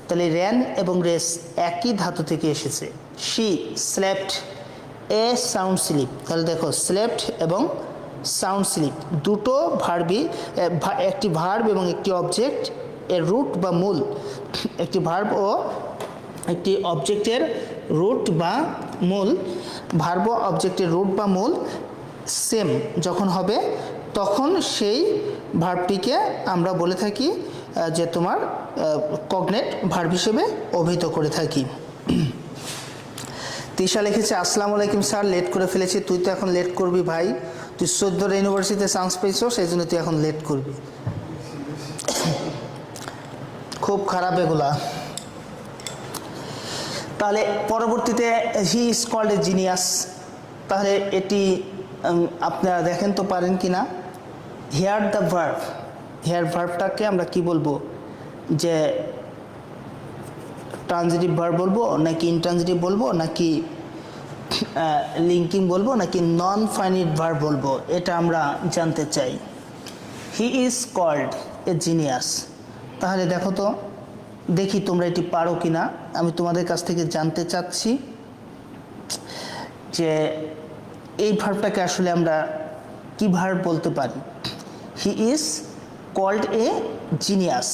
তাহলে র্যান এবং রেস একই ধাতু থেকে এসেছে। She slept a sound sleep, তাহলে দেখো স্লেপ্ট এবং সাউন্ড স্লিপ দুটো ভার্বই, একটি ভার্ব এবং একটি অবজেক্ট এর রুট বা মূল, একটি ভার্ব ও একটি অবজেক্টের রুট বা মূল, ভার্ব ও অবজেক্টের রুট বা মূল সেম যখন হবে তখন সেই ভার্বটিকে আমরা বলে থাকি যে তোমার কগনেট ভার্ব হিসেবে অভিহিত করে থাকি। তিশা লিখেছে আসসালামু আলাইকুম স্যার, লেট করে ফেলেছি। তুই তো এখন লেট করবি ভাই, তুই 14 ইউনিভার্সিটিতে চান্স পেয়েছ সেই জন্য তুই এখন লেট করবি, খুব খারাপ এগুলা। তাহলে পরবর্তীতে he is called a genius, তাহলে এটি আপনারা দেখেন তো পারেন কি না। হেয়ার দ্য ভার্ব, হেয়ার ভার্বটাকে আমরা কি বলবো, যে ট্রানজিটিভ ভার্ব বলবো নাকি ইনট্রানজিটিভ বলবো নাকি লিঙ্কিং বলবো নাকি নন ফাইনিট ভার্ব বলবো, এটা আমরা জানতে চাই। He is called a genius, তাহলে দেখো তো দেখি তোমরা এটি পারো কিনা, আমি তোমাদের কাছ থেকে জানতে চাচ্ছি যে এই ভার্বটাকে আসলে আমরা কি ভার্ব বলতে পারি। He is called a genius,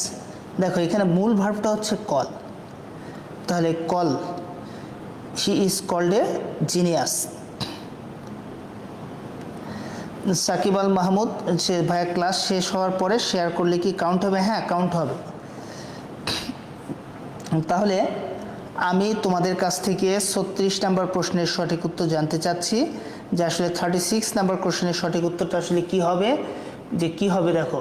দেখো এখানে মূল ভার্বটা হচ্ছে কল, তাহলে call, he is called a genius. Sakib Al Mahmud, সে ভাইয়া ক্লাস শেষ হওয়ার পরে শেয়ার করলে কি কাউন্ট হবে? হ্যাঁ কাউন্ট হবে। তাহলে আমি তোমাদের কাছ থেকে 36 নম্বর প্রশ্নের সঠিক উত্তর জানতে চাচ্ছি যে আসলে 36 নম্বর কোশ্চেনের সঠিক উত্তরটা আসলে কি হবে, যে কি হবে। দেখো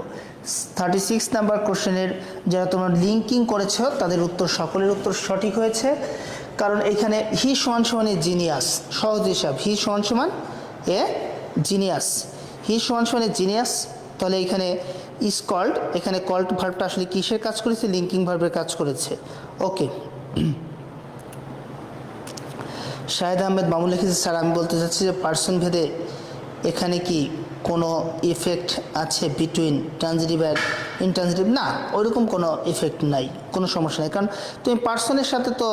36 নম্বর কোশ্চেনের যারা তোমরা লিঙ্কিং করেছ তাদের উত্তর সকলের উত্তর সঠিক হয়েছে, কারণ এখানে হি সমান সমান এ জিনিয়াস, সহজ হিসাব, হি সমান সমান এ জিনিয়াস, হি সমান সমান এ জিনিয়াস, তাহলে এখানে ইজ কল্ড, এখানে কল্ড ভার্বটা আসলে কিসের কাজ করেছে, লিঙ্কিং ভার্বের কাজ করেছে। ওকে, শাহেদ আহমেদ মামুন লিখেছে স্যার আমি বলতে চাচ্ছি যে পার্সন ভেদে এখানে কি কোনো ইফেক্ট আছে বিটুইন ট্রানজিটিভ আর ইনট্রানজিটিভ? না, ওইরকম কোনো ইফেক্ট নাই, কোনো সমস্যা নেই, কারণ তুমি পার্সনের সাথে তো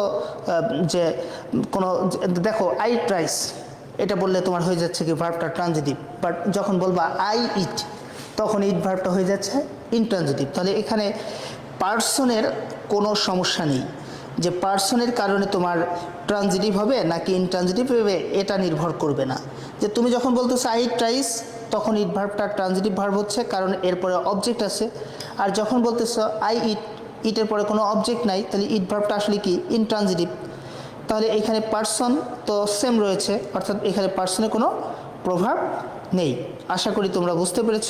যে কোনো, দেখো আই ট্রাইস এটা বললে তোমার হয়ে যাচ্ছে কি ভার্বটা ট্রানজিটিভ, বাট যখন বলবা আই ইট তখন ইট ভার্বটা হয়ে যাচ্ছে ইনট্রানজিটিভ। তাহলে এখানে পার্সনের কোনো সমস্যা নেই, যে পার্সনের কারণে তোমার ট্রানজিটিভ হবে নাকি ইনট্রানজিটিভ হবে এটা নির্ভর করবে না। যে তুমি যখন বলতেছো আই ইট রাইস, তখন ইট ভার্বটা ট্রানজিটিভ ভার্ব হচ্ছে, কারণ এরপরে অবজেক্ট আছে। আর যখন বলতেছো আই ইট, ইটের পরে কোনো অবজেক্ট নাই, তাহলে ইট ভার্বটা আসলে কি ইনট্রানজিটিভ। তাহলে এখানে পার্সন তো সেম রয়েছে, অর্থাৎ এখানে পার্সনের কোনো প্রভাব নেই। আশা করি তোমরা বুঝতে পেরেছ।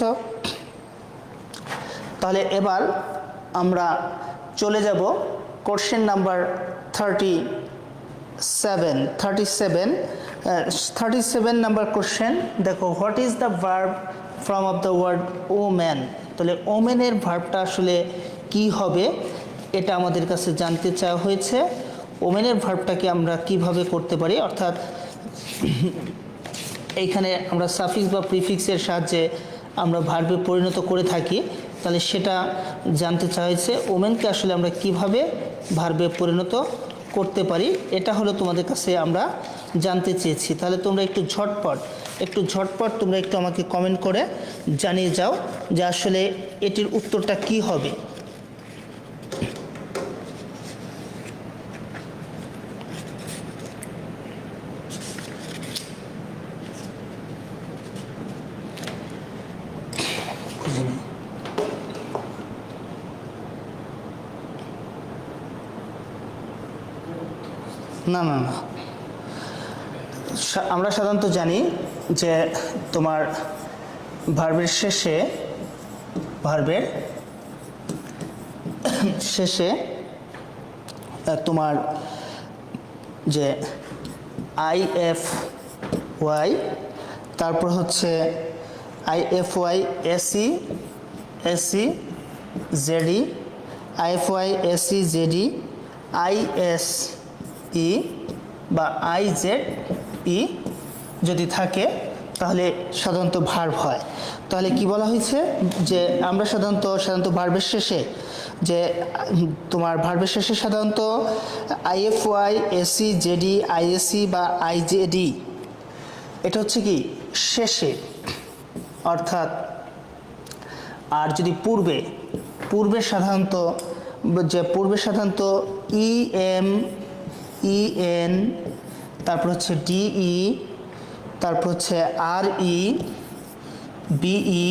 তাহলে এবার আমরা চলে যাব কোশ্চেন নাম্বার 37 নাম্বার কোশ্চেন। দেখো, what is the verb from of the word woman. তাহলে ওমেনের ভার্বটা আসলে কি হবে এটা আমাদের কাছে জানতে চাওয়া হয়েছে। ওমেনের ভার্বটাকে আমরা কিভাবে করতে পারি, অর্থাৎ এইখানে আমরা সাফিক্স বা প্রিফিক্সের সাহায্যে আমরা ভার্বে পরিণত করে থাকি, তাহলে সেটা জানতে চাওয়া হয়েছে। ওমেনকে আসলে আমরা কিভাবে ভার্বে পরিণত করতে পারি, এটা হলো তোমাদের কাছে আমরা জানতে চেয়েছি। তাহলে তোমরা একটু ঝটপট তোমরা একটু আমাকে কমেন্ট করে জানিয়ে যাও যে আসলে এটির উত্তরটা কি হবে। না, আমরা সাধারণত জানি যে তোমার ভার্বের শেষে তোমার যে আইএফ ওয়াই, তারপর হচ্ছে I F Y A C Z D, I F Y A C Z D, I S E বা আইজেড ই যদি থাকে তাহলে সাধারণত ভার্ব হয়। তাহলে কি বলা হয়েছে যে আমরা সাধারণত ভার্বের শেষে যে তোমার ভার্বের শেষে সাধারণত আইএফওয়াই এসি জেডি আইএসি বা আইজেডি, এটা হচ্ছে কি শেষে, অর্থাৎ আর যদি পূর্বে সাধারণত ইএম ইএন, তারপর হচ্ছে ডিই, তারপর হচ্ছে আরই বিই,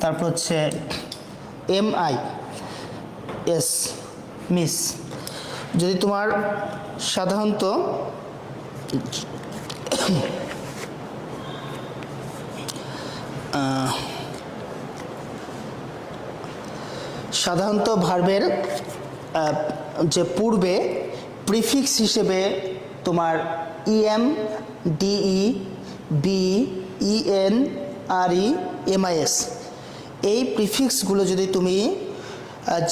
তারপর হচ্ছে এমআই এস মিস। যদি তোমার সাধারণত ভার্বের যে পূর্বে প্রিফিক্স হিসেবে তোমার E M D E B E N R E M I S, এই প্রিফিক্সগুলো যদি তুমি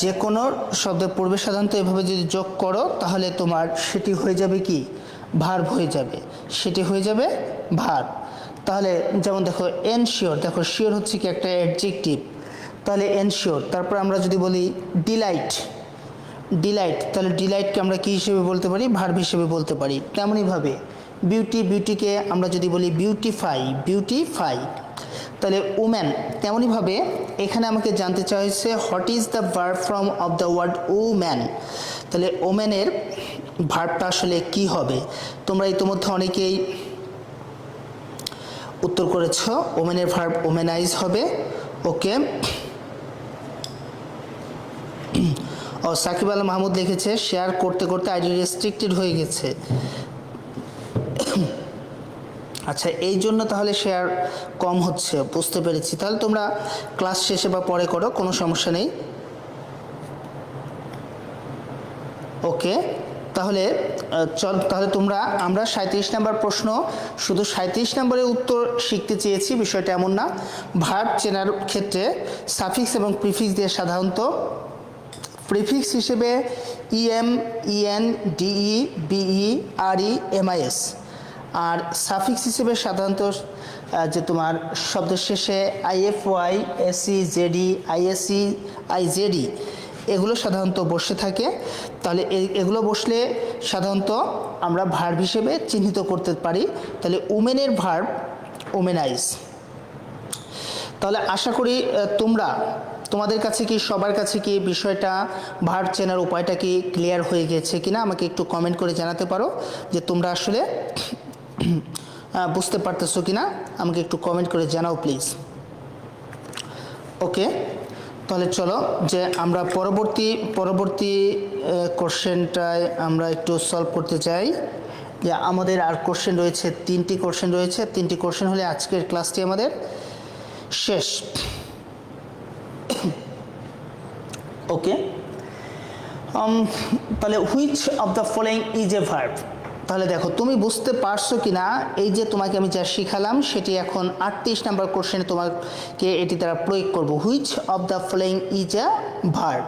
যে কোনো শব্দের পূর্বে সাধারণত এভাবে যদি যোগ করো তাহলে তোমার সেটি হয়ে যাবে কি ভার্ব হয়ে যাবে, ভার্ব। তাহলে যেমন দেখো এনশিওর, দেখো শিওর হচ্ছে কি একটা অ্যাডজেক্টিভ, তাহলে এনশিওর। তারপর আমরা যদি বলি ডিলাইট, তাহলে ডিলাইটকে আমরা কি হিসেবে বলতে পারি, ভার্ব হিসেবে বলতে পারি। তেমনইভাবে বিউটিকে আমরা যদি বলি বিউটিফাই, তাহলে উম্যান। তেমনইভাবে এখানে আমাকে জানতে চাওয়া হয়েছে what is the verb from of the word woman. তাহলে ওম্যানের ভার্বটা আসলে কি হবে। তোমরা ইতিমধ্যে অনেকেই উত্তর করেছ, ওম্যানের ভার্ব ওমেনাইজ হবে। ওকে, ও সাকিব আল মাহমুদ লিখেছে শেয়ার করতে আইডি রেস্ট্রিক্টেড হয়ে গেছে। আচ্ছা, এই জন্য তাহলে শেয়ার কম হচ্ছে, বুঝতে পেরেছি। তাহলে তোমরা ক্লাস শেষে বা পরে করো, কোনো সমস্যা নেই। ওকে, তাহলে আমরা 37 নম্বর প্রশ্ন, শুধু 37 নম্বরের উত্তর শিখতে চেয়েছি, বিষয়টা এমন না। ভার্ব চেনার ক্ষেত্রে সাফিক্স এবং প্রিফিক্স দিয়ে সাধারণত প্রিফিক্স হিসেবে E M E N D E B E R E M I S, আর সাফিক্স হিসেবে সাধারণত যে তোমার শব্দের শেষে I F Y A C Z D I A C I Z D, এগুলো সাধারণত বসে থাকে। তাহলে এগুলো বসলে সাধারণত আমরা ভার্ব হিসেবে চিহ্নিত করতে পারি। তাহলে উমেনের ভার্ব ওমেনাইজ। তাহলে আশা করি তোমরা তোমাদের কাছে কি সবার কাছে কি বিষয়টা ভার্ব চেনার উপায়টা কি ক্লিয়ার হয়ে গেছে কিনা আমাকে একটু কমেন্ট করে জানাতে পারো যে তোমরা আসলে বুঝতে পারতেছো কিনা আমাকে একটু কমেন্ট করে জানাও প্লিজ। ওকে, তাহলে চলো যে আমরা পরবর্তী কোশ্চেনটায় আমরা একটু সলভ করতে চাই। যে আমাদের আর কোশ্চেন রয়েছে, 3টি কোশ্চেন রয়েছে। 3টি কোশ্চেন হলে আজকের ক্লাসটি আমাদের শেষ। ওকে, তাহলে which of the following is a verb. তাহলে দেখো তুমি বুঝতে পারছো কি না এই যে তোমাকে আমি যা শিখালাম সেটি এখন 38 নম্বর কোশ্চেনে তোমাকে এটি দ্বারা প্রয়োগ করব। Which of the following is a verb,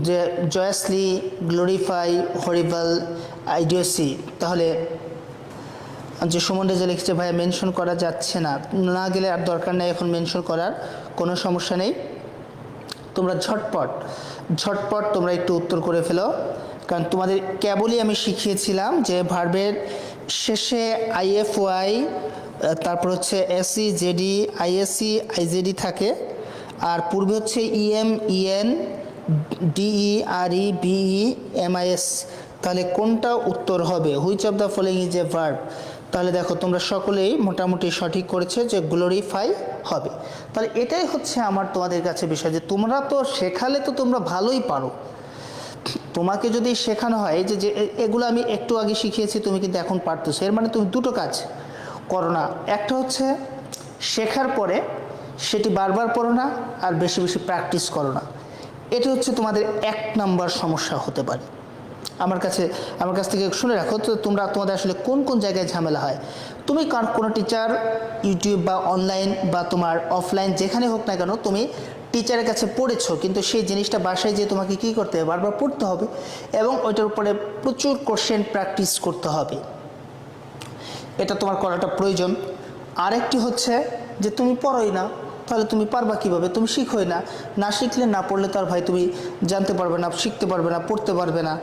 যে জয়াসলি, গ্লোরিফাই, হরিবল, আইডিওসি। তাহলে যে সুমন রেজা লিখছে ভাইয়া মেনশন করা যাচ্ছে না, না গেলে আর দরকার নেই এখন মেনশন করার, কোনো সমস্যা নেই। তোমরা ঝটপট তোমরা একটু উত্তর করে ফেলো, কারণ তোমাদের কেবলই আমি শিখিয়েছিলাম যে ভার্বের শেষে আইএফওয়াই, তারপর হচ্ছে এসই, জেডি, আইএসসি, আইজেডি থাকে, আর পূর্বে হচ্ছে E M, E N, D E, R E, B E, M I S. তাহলে কোনটা উত্তর হবে? Which of the following is a verb. তাহলে দেখো তোমরা সকলেই মোটামুটি সঠিক করেছে যে গ্লোরিফাই হবে। তাহলে এটাই হচ্ছে আমার তোমাদের কাছে বিষয়, যে তোমরা তো শেখালে তো তোমরা ভালোই পারো। তোমাকে যদি শেখানো হয় যে এগুলো আমি একটু আগে শিখিয়েছি তুমি কিন্তু এখন পারতেছো, এর মানে তুমি দুটো কাজ করো না। একটা হচ্ছে শেখার পরে সেটি বারবার পড়ো না, আর বেশি বেশি প্র্যাকটিস করো না। এটি হচ্ছে তোমাদের 1 নম্বর সমস্যা হতে পারে। আমার কাছ থেকে শুনে রাখো তো তোমাদের আসলে কোন কোন জায়গায় ঝামেলা হয়। তুমি কোনো টিচার, ইউটিউব বা অনলাইন বা তোমার অফলাইন যেখানে হোক না কেন, তুমি টিচারের কাছে পড়েছো, কিন্তু সেই জিনিসটা বাসায় যেয়ে তোমাকে কী করতে হবে? বারবার পড়তে হবে এবং ওইটার উপরে প্রচুর কোশ্চেন প্র্যাকটিস করতে হবে। এটা তোমার করাটা প্রয়োজন। আরেকটি হচ্ছে যে তুমি পড়োই না, তাহলে তুমি পারবা কীভাবে? তুমি শিখোই না, না শিখলে না পড়লে তো আর ভাই তুমি জানতে পারবে না, শিখতে পারবে না, পড়তে পারবে না।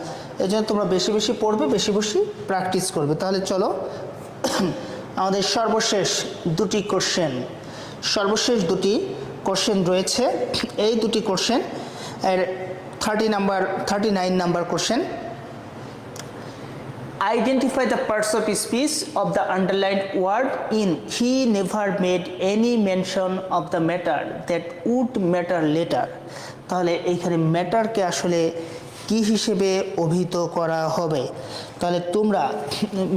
এই জন্য তোমরা বেশি বেশি পড়বে, বেশি বেশি প্র্যাকটিস করবে। তাহলে চলো আমাদের সর্বশেষ দুটি কোশ্চেন রয়েছে। এই দুটি কোশ্চেন এর 39 number question. Identify the parts of speech of the underlined word in he never made any mention of the matter that would matter later. তাহলে এইখানে ম্যাটারকে আসলে কি হিসেবে অভিহিত করা হবে? তাহলে তোমরা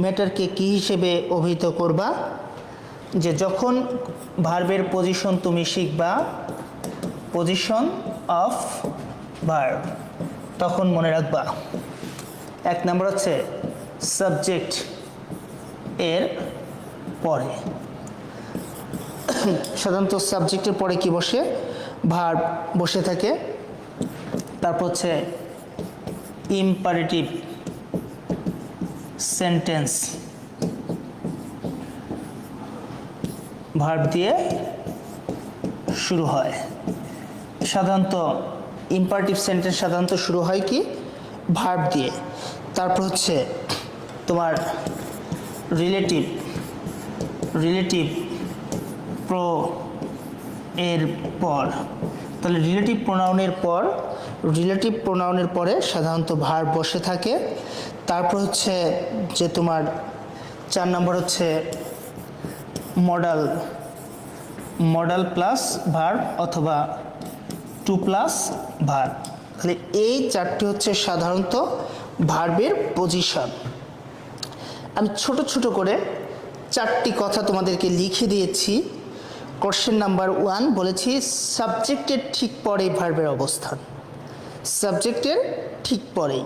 ম্যাটারকে কি হিসেবে অভিহিত করবা? যে যখন ভার্বের পজিশন তুমি শিখবা, পজিশন অফ ভার্ব, তখন মনে রাখবা 1 নম্বর হচ্ছে সাবজেক্ট এর পরে, সাধারণত সাবজেক্টের পরে কি বসে? ভার্ব বসে থাকে। তারপর হচ্ছে ইম্পারেটিভ সেন্টেন্স ভার্ব দিয়ে শুরু হয়। সাধারণত ইম্পারেটিভ সেন্টেন্স সাধারণত শুরু হয় কি? ভার্ব দিয়ে। তারপর হচ্ছে তোমার রিলেটিভ প্রো এর পর, তাহলে রিলেটিভ প্রোনাউনের পরে সাধারণত ভার্ব বসে থাকে। তারপর হচ্ছে যে তোমার 4 নম্বর হচ্ছে মডাল প্লাস ভার্ব অথবা টু প্লাস ভার্ব। তাহলে এই 4টি হচ্ছে সাধারণত ভার্বের পজিশন। আমি ছোট করে 4টি কথা তোমাদেরকে লিখে দিয়েছি। কোশ্চেন নাম্বার 1 বলেছি সাবজেক্টের ঠিক পরেই ভার্বের অবস্থান, সাবজেক্টের ঠিক পরেই।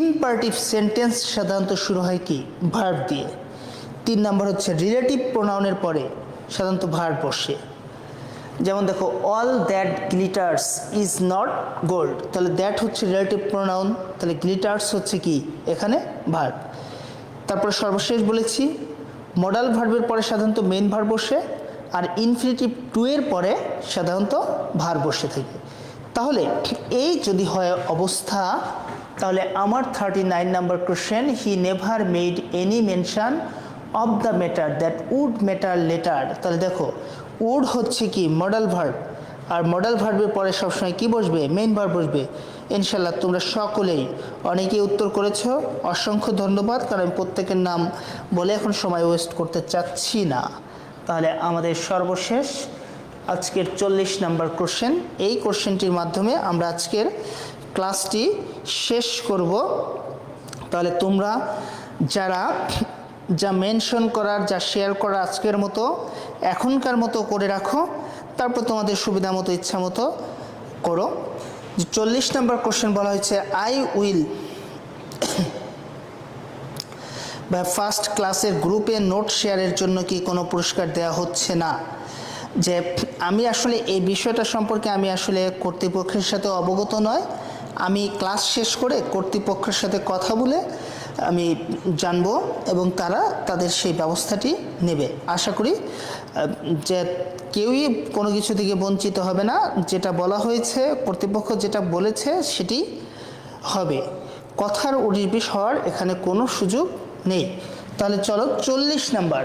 ইম্পারেটিভ সেন্টেন্স সাধারণত শুরু হয় কি? ভার্ব দিয়ে। 3 নম্বর হচ্ছে রিলেটিভ প্রোনাউনের পরে সাধারণত ভার্ব বসে। যেমন দেখো all that glitters is not gold, তাহলে দ্যাট হচ্ছে রিলেটিভ প্রোনাউন, তাহলে গ্লিটার্স হচ্ছে কি? এখানে ভার্ব। তারপরে সর্বশেষ বলেছি মডাল ভার্বের পরে সাধারণত মেইন ভার্ব বসে, আর ইনফিনিটিভ টু এর পরে সাধারণত ভার্ব বসে থাকে। তাহলে এই যদি হয় অবস্থা, তাহলে আমার 39 number question he never made any mention of the matter that would matter letter. তাহলে দেখো উড হচ্ছে কি? মডাল ভার্ব, আর মডেল ভার্বের পরে সবসময় কি বসবে? মেইন ভার্ব বসবে। ইনশাল্লাহ তোমরা সকলেই অনেকেই উত্তর করেছো, অসংখ্য ধন্যবাদ। কারণ আমি প্রত্যেকের নাম বলে এখন সময় ওয়েস্ট করতে চাচ্ছি না। তাহলে আমাদের সর্বশেষ আজকের 40 নম্বর কোশ্চেন, এই কোশ্চেনটির মাধ্যমে আমরা আজকের ক্লাসটি শেষ করব। তাহলে তোমরা যারা যা মেনশন করার, যা শেয়ার করার আজকের মতো এখনকার মতো করে রাখো, তারপর তোমাদের সুবিধা মতো ইচ্ছা মতো করো। 40 নম্বর কোশ্চেন বলা হয়েছে আই উইল বা ফার্স্ট ক্লাসের গ্রুপে নোট শেয়ারের জন্য কি কোনো পুরস্কার দেওয়া হচ্ছে না? যে আমি আসলে এই বিষয়টা সম্পর্কে আমি আসলে কর্তৃপক্ষের সাথে অবগত নয়। আমি ক্লাস শেষ করে কর্তৃপক্ষের সাথে কথা বলে আমি জানবো এবং তারা তাদের সেই ব্যবস্থাটি নেবে। আশা করি যে কেউই কোনো কিছু থেকে বঞ্চিত হবে না। যেটা বলা হয়েছে, কর্তৃপক্ষ যেটা বলেছে সেটি হবে। কথার উনিশ হওয়ার এখানে কোনো সুযোগ নেই। তাহলে চলো 40 নাম্বার,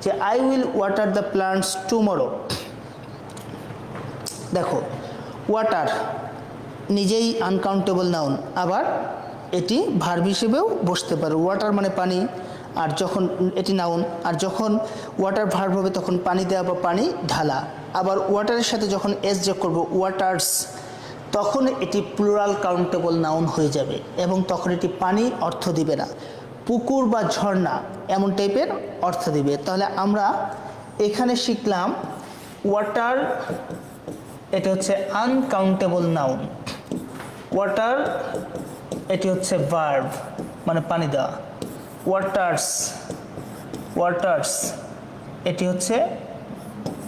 যে I will water the plants tomorrow. দেখো, ওয়াটার নিজেই আনকাউন্টেবল নাউন, আবার এটি ভার্ব হিসেবেও বসতে পারে। ওয়াটার মানে পানি, আর যখন এটি নাউন, আর যখন ওয়াটার ভার্ব হবে তখন পানি দেওয়া বা পানি ঢালা। আবার ওয়াটারের সাথে যখন এস যোগ করব, ওয়াটার্স, তখন এটি প্লুরাল কাউন্টেবল নাউন হয়ে যাবে এবং তখন এটি পানি অর্থ দিবে না, পুকুর বা ঝর্ণা এমন টাইপের অর্থ দিবে। তাহলে আমরা এখানে শিখলাম ওয়াটার, এটা হচ্ছে আনকাউন্টেবল নাউন। ওয়াটার এটি হচ্ছে ভার্ব মানে পানি দেওয়া। ওয়াটার্স, ওয়াটার্স এটি হচ্ছে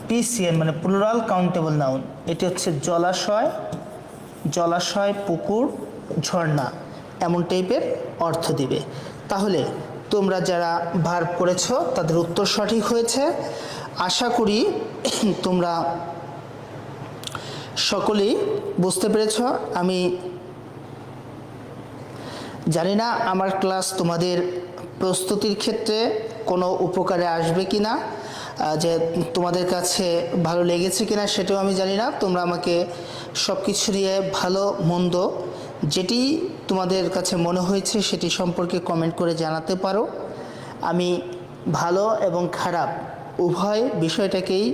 পিসিএন মানে প্লুরাল কাউন্টেবল নাউন। এটি হচ্ছে জলাশয়, জলাশয়, পুকুর, ঝর্ণা এমন টাইপের অর্থ দিবে। তাহলে তোমরা যারা ভার্ব করেছো তাদের উত্তর সঠিক হয়েছে। আশা করি তোমরা সকলেই বুঝতে পেরেছ। আমি জানি না আমার ক্লাস তোমাদের প্রস্তুতির ক্ষেত্রে কোনো উপকারে আসবে কি না, যে তোমাদের কাছে ভালো লেগেছে কিনা সেটাও আমি জানি না। তোমরা আমাকে সব কিছু নিয়ে ভালো মন্দ যেটি তোমাদের কাছে মনে হয়েছে সেটি সম্পর্কে কমেন্ট করে জানাতে পারো। আমি ভালো এবং খারাপ উভয় বিষয়টাকেই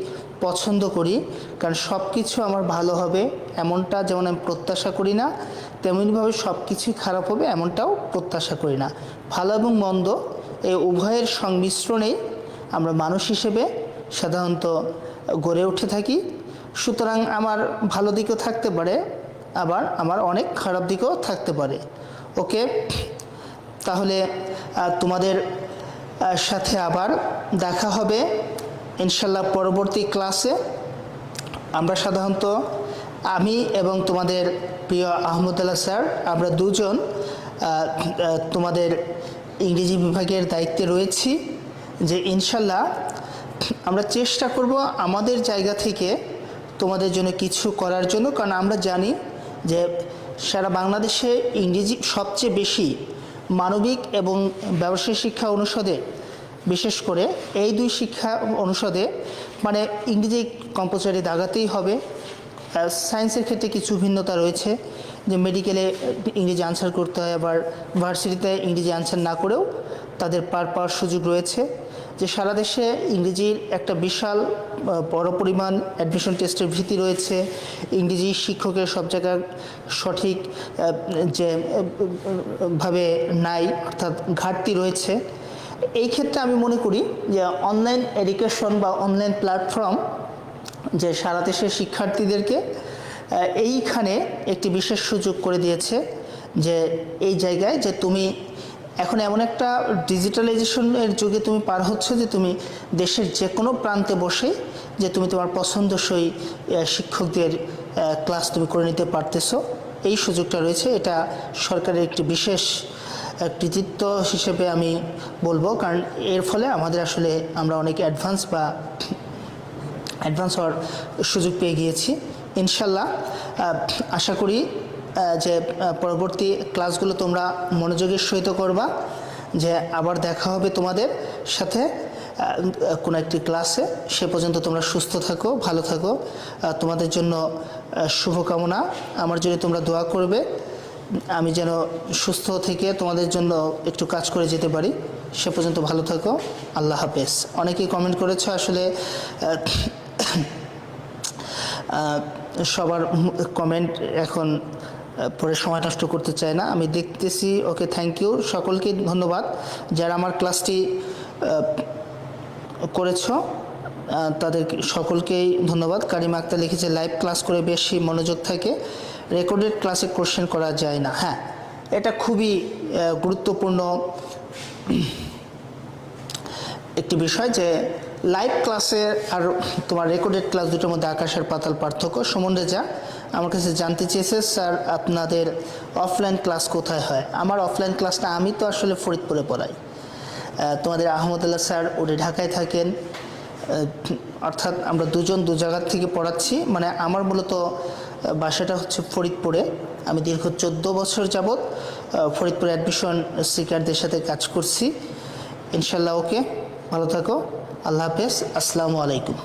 পছন্দ করি, কারণ সব কিছু আমার ভালো হবে এমনটা যেমন আমি প্রত্যাশা করি না, তেমনিভাবে সব কিছুই খারাপ হবে এমনটাও প্রত্যাশা করি না। ভালো এবং মন্দ এই উভয়ের সংমিশ্রণেই আমরা মানুষ হিসেবে সাধারণত গড়ে উঠে থাকি। সুতরাং আমার ভালো দিকও থাকতে পারে, আবার আমার অনেক খারাপ দিকও থাকতে পারে। ওকে, তাহলে তোমাদের সাথে আবার দেখা হবে ইনশাল্লাহ পরবর্তী ক্লাসে। আমরা সাধারণত আমি এবং তোমাদের প্রিয় আহমদুল্লাহ স্যার, আমরা দুজন তোমাদের ইংরেজি বিভাগের দায়িত্বে রয়েছি, যে ইনশাল্লাহ আমরা চেষ্টা করব আমাদের জায়গা থেকে তোমাদের জন্য কিছু করার জন্য। কারণ আমরা জানি যে সারা বাংলাদেশে ইংরেজি সবচেয়ে বেশি মানবিক এবং ব্যবসায়িক শিক্ষা অনুষদে, বিশেষ করে এই দুই শিক্ষা অনুষদে মানে ইংরেজি কম্পালসারি দাগাতেই হবে। সায়েন্সের ক্ষেত্রে কিছু ভিন্নতা রয়েছে, যে মেডিকেলে ইংরেজি আনসার করতে হয়, আবার ভার্সিটিতে ইংরেজি আনসার না করেও তাদের পাওয়ার সুযোগ রয়েছে। যে সারা দেশে ইংরেজির একটা বিশাল বড় পরিমাণ অ্যাডমিশন টেস্টের ভীতি রয়েছে, ইংরেজি শিক্ষকের সব জায়গায় সঠিক যে ভাবে নাই, অর্থাৎ ঘাটতি রয়েছে। এই ক্ষেত্রে আমি মনে করি যে অনলাইন এডুকেশন বা অনলাইন প্ল্যাটফর্ম যে সারা দেশের শিক্ষার্থীদেরকে এইখানে একটি বিশেষ সুযোগ করে দিয়েছে, যে এই জায়গায় যে তুমি এখন এমন একটা ডিজিটালাইজেশনের যুগে তুমি পার হচ্ছ যে তুমি দেশের যে কোনো প্রান্তে বসে যে তুমি তোমার পছন্দসই শিক্ষকদের ক্লাস তুমি করে নিতে পারতেছো, এই সুযোগটা রয়েছে। এটা সরকারের একটি বিশেষ কৃতিত্ব হিসেবে আমি বলবো, কারণ এর ফলে আমাদের আসলে আমরা অনেক অ্যাডভান্স হওয়ার সুযোগ পেয়ে গিয়েছি। ইনশাল্লাহ আশা করি যে পরবর্তী ক্লাসগুলো তোমরা মনোযোগের সহিত করবা, যে আবার দেখা হবে তোমাদের সাথে। কোনো একটি ক্লাসে। সে পর্যন্ত তোমরা সুস্থ থাকো, ভালো থাকো। তোমাদের জন্য শুভকামনা। আমার জন্য তোমরা দোয়া করবে, আমি যেন সুস্থ থেকে তোমাদের জন্য একটু কাজ করে যেতে পারি। সে পর্যন্ত ভালো থাকো। আল্লাহ হাফেজ। অনেকেই কমেন্ট করেছো, আসলে সবার কমেন্ট এখন পরে সময় নষ্ট করতে চাই না, আমি দেখতেছি। ওকে, থ্যাংক ইউ, সকলকে ধন্যবাদ যারা আমার ক্লাসটি করেছো, তাদের সকলকেই ধন্যবাদ। কারিমা আক্তার লিখেছে লাইভ ক্লাস করে বেশি মনোযোগ থাকে, রেকর্ডেড ক্লাসে কোশ্চেন করা যায় না। হ্যাঁ, এটা খুবই গুরুত্বপূর্ণ একটি বিষয় যে লাইভ ক্লাসে আর তোমার রেকর্ডেড ক্লাস দুটোর মধ্যে আকাশের পাতাল পার্থক্য। সুমন রেজা আমার কাছে জানতে চেয়েছে, স্যার আপনাদের অফলাইন ক্লাস কোথায় হয়? আমার অফলাইন ক্লাসটা আমি তো আসলে ফরিদপুরে পড়াই, তোমাদের আহমদুল্লাহ স্যার উনি ঢাকায় থাকেন, অর্থাৎ আমরা দুজন দু জায়গার থেকে পড়াচ্ছি। মানে আমার মূলত বাসাটা হচ্ছে ফরিদপুরে। আমি দীর্ঘ 14 বছর যাবৎ ফরিদপুরে অ্যাডমিশন সিকারদের সাথে কাজ করছি। ইনশাল্লাহ। ওকে, ভালো থাকো, আল্লাহ হাফেজ, আসসালামু আলাইকুম।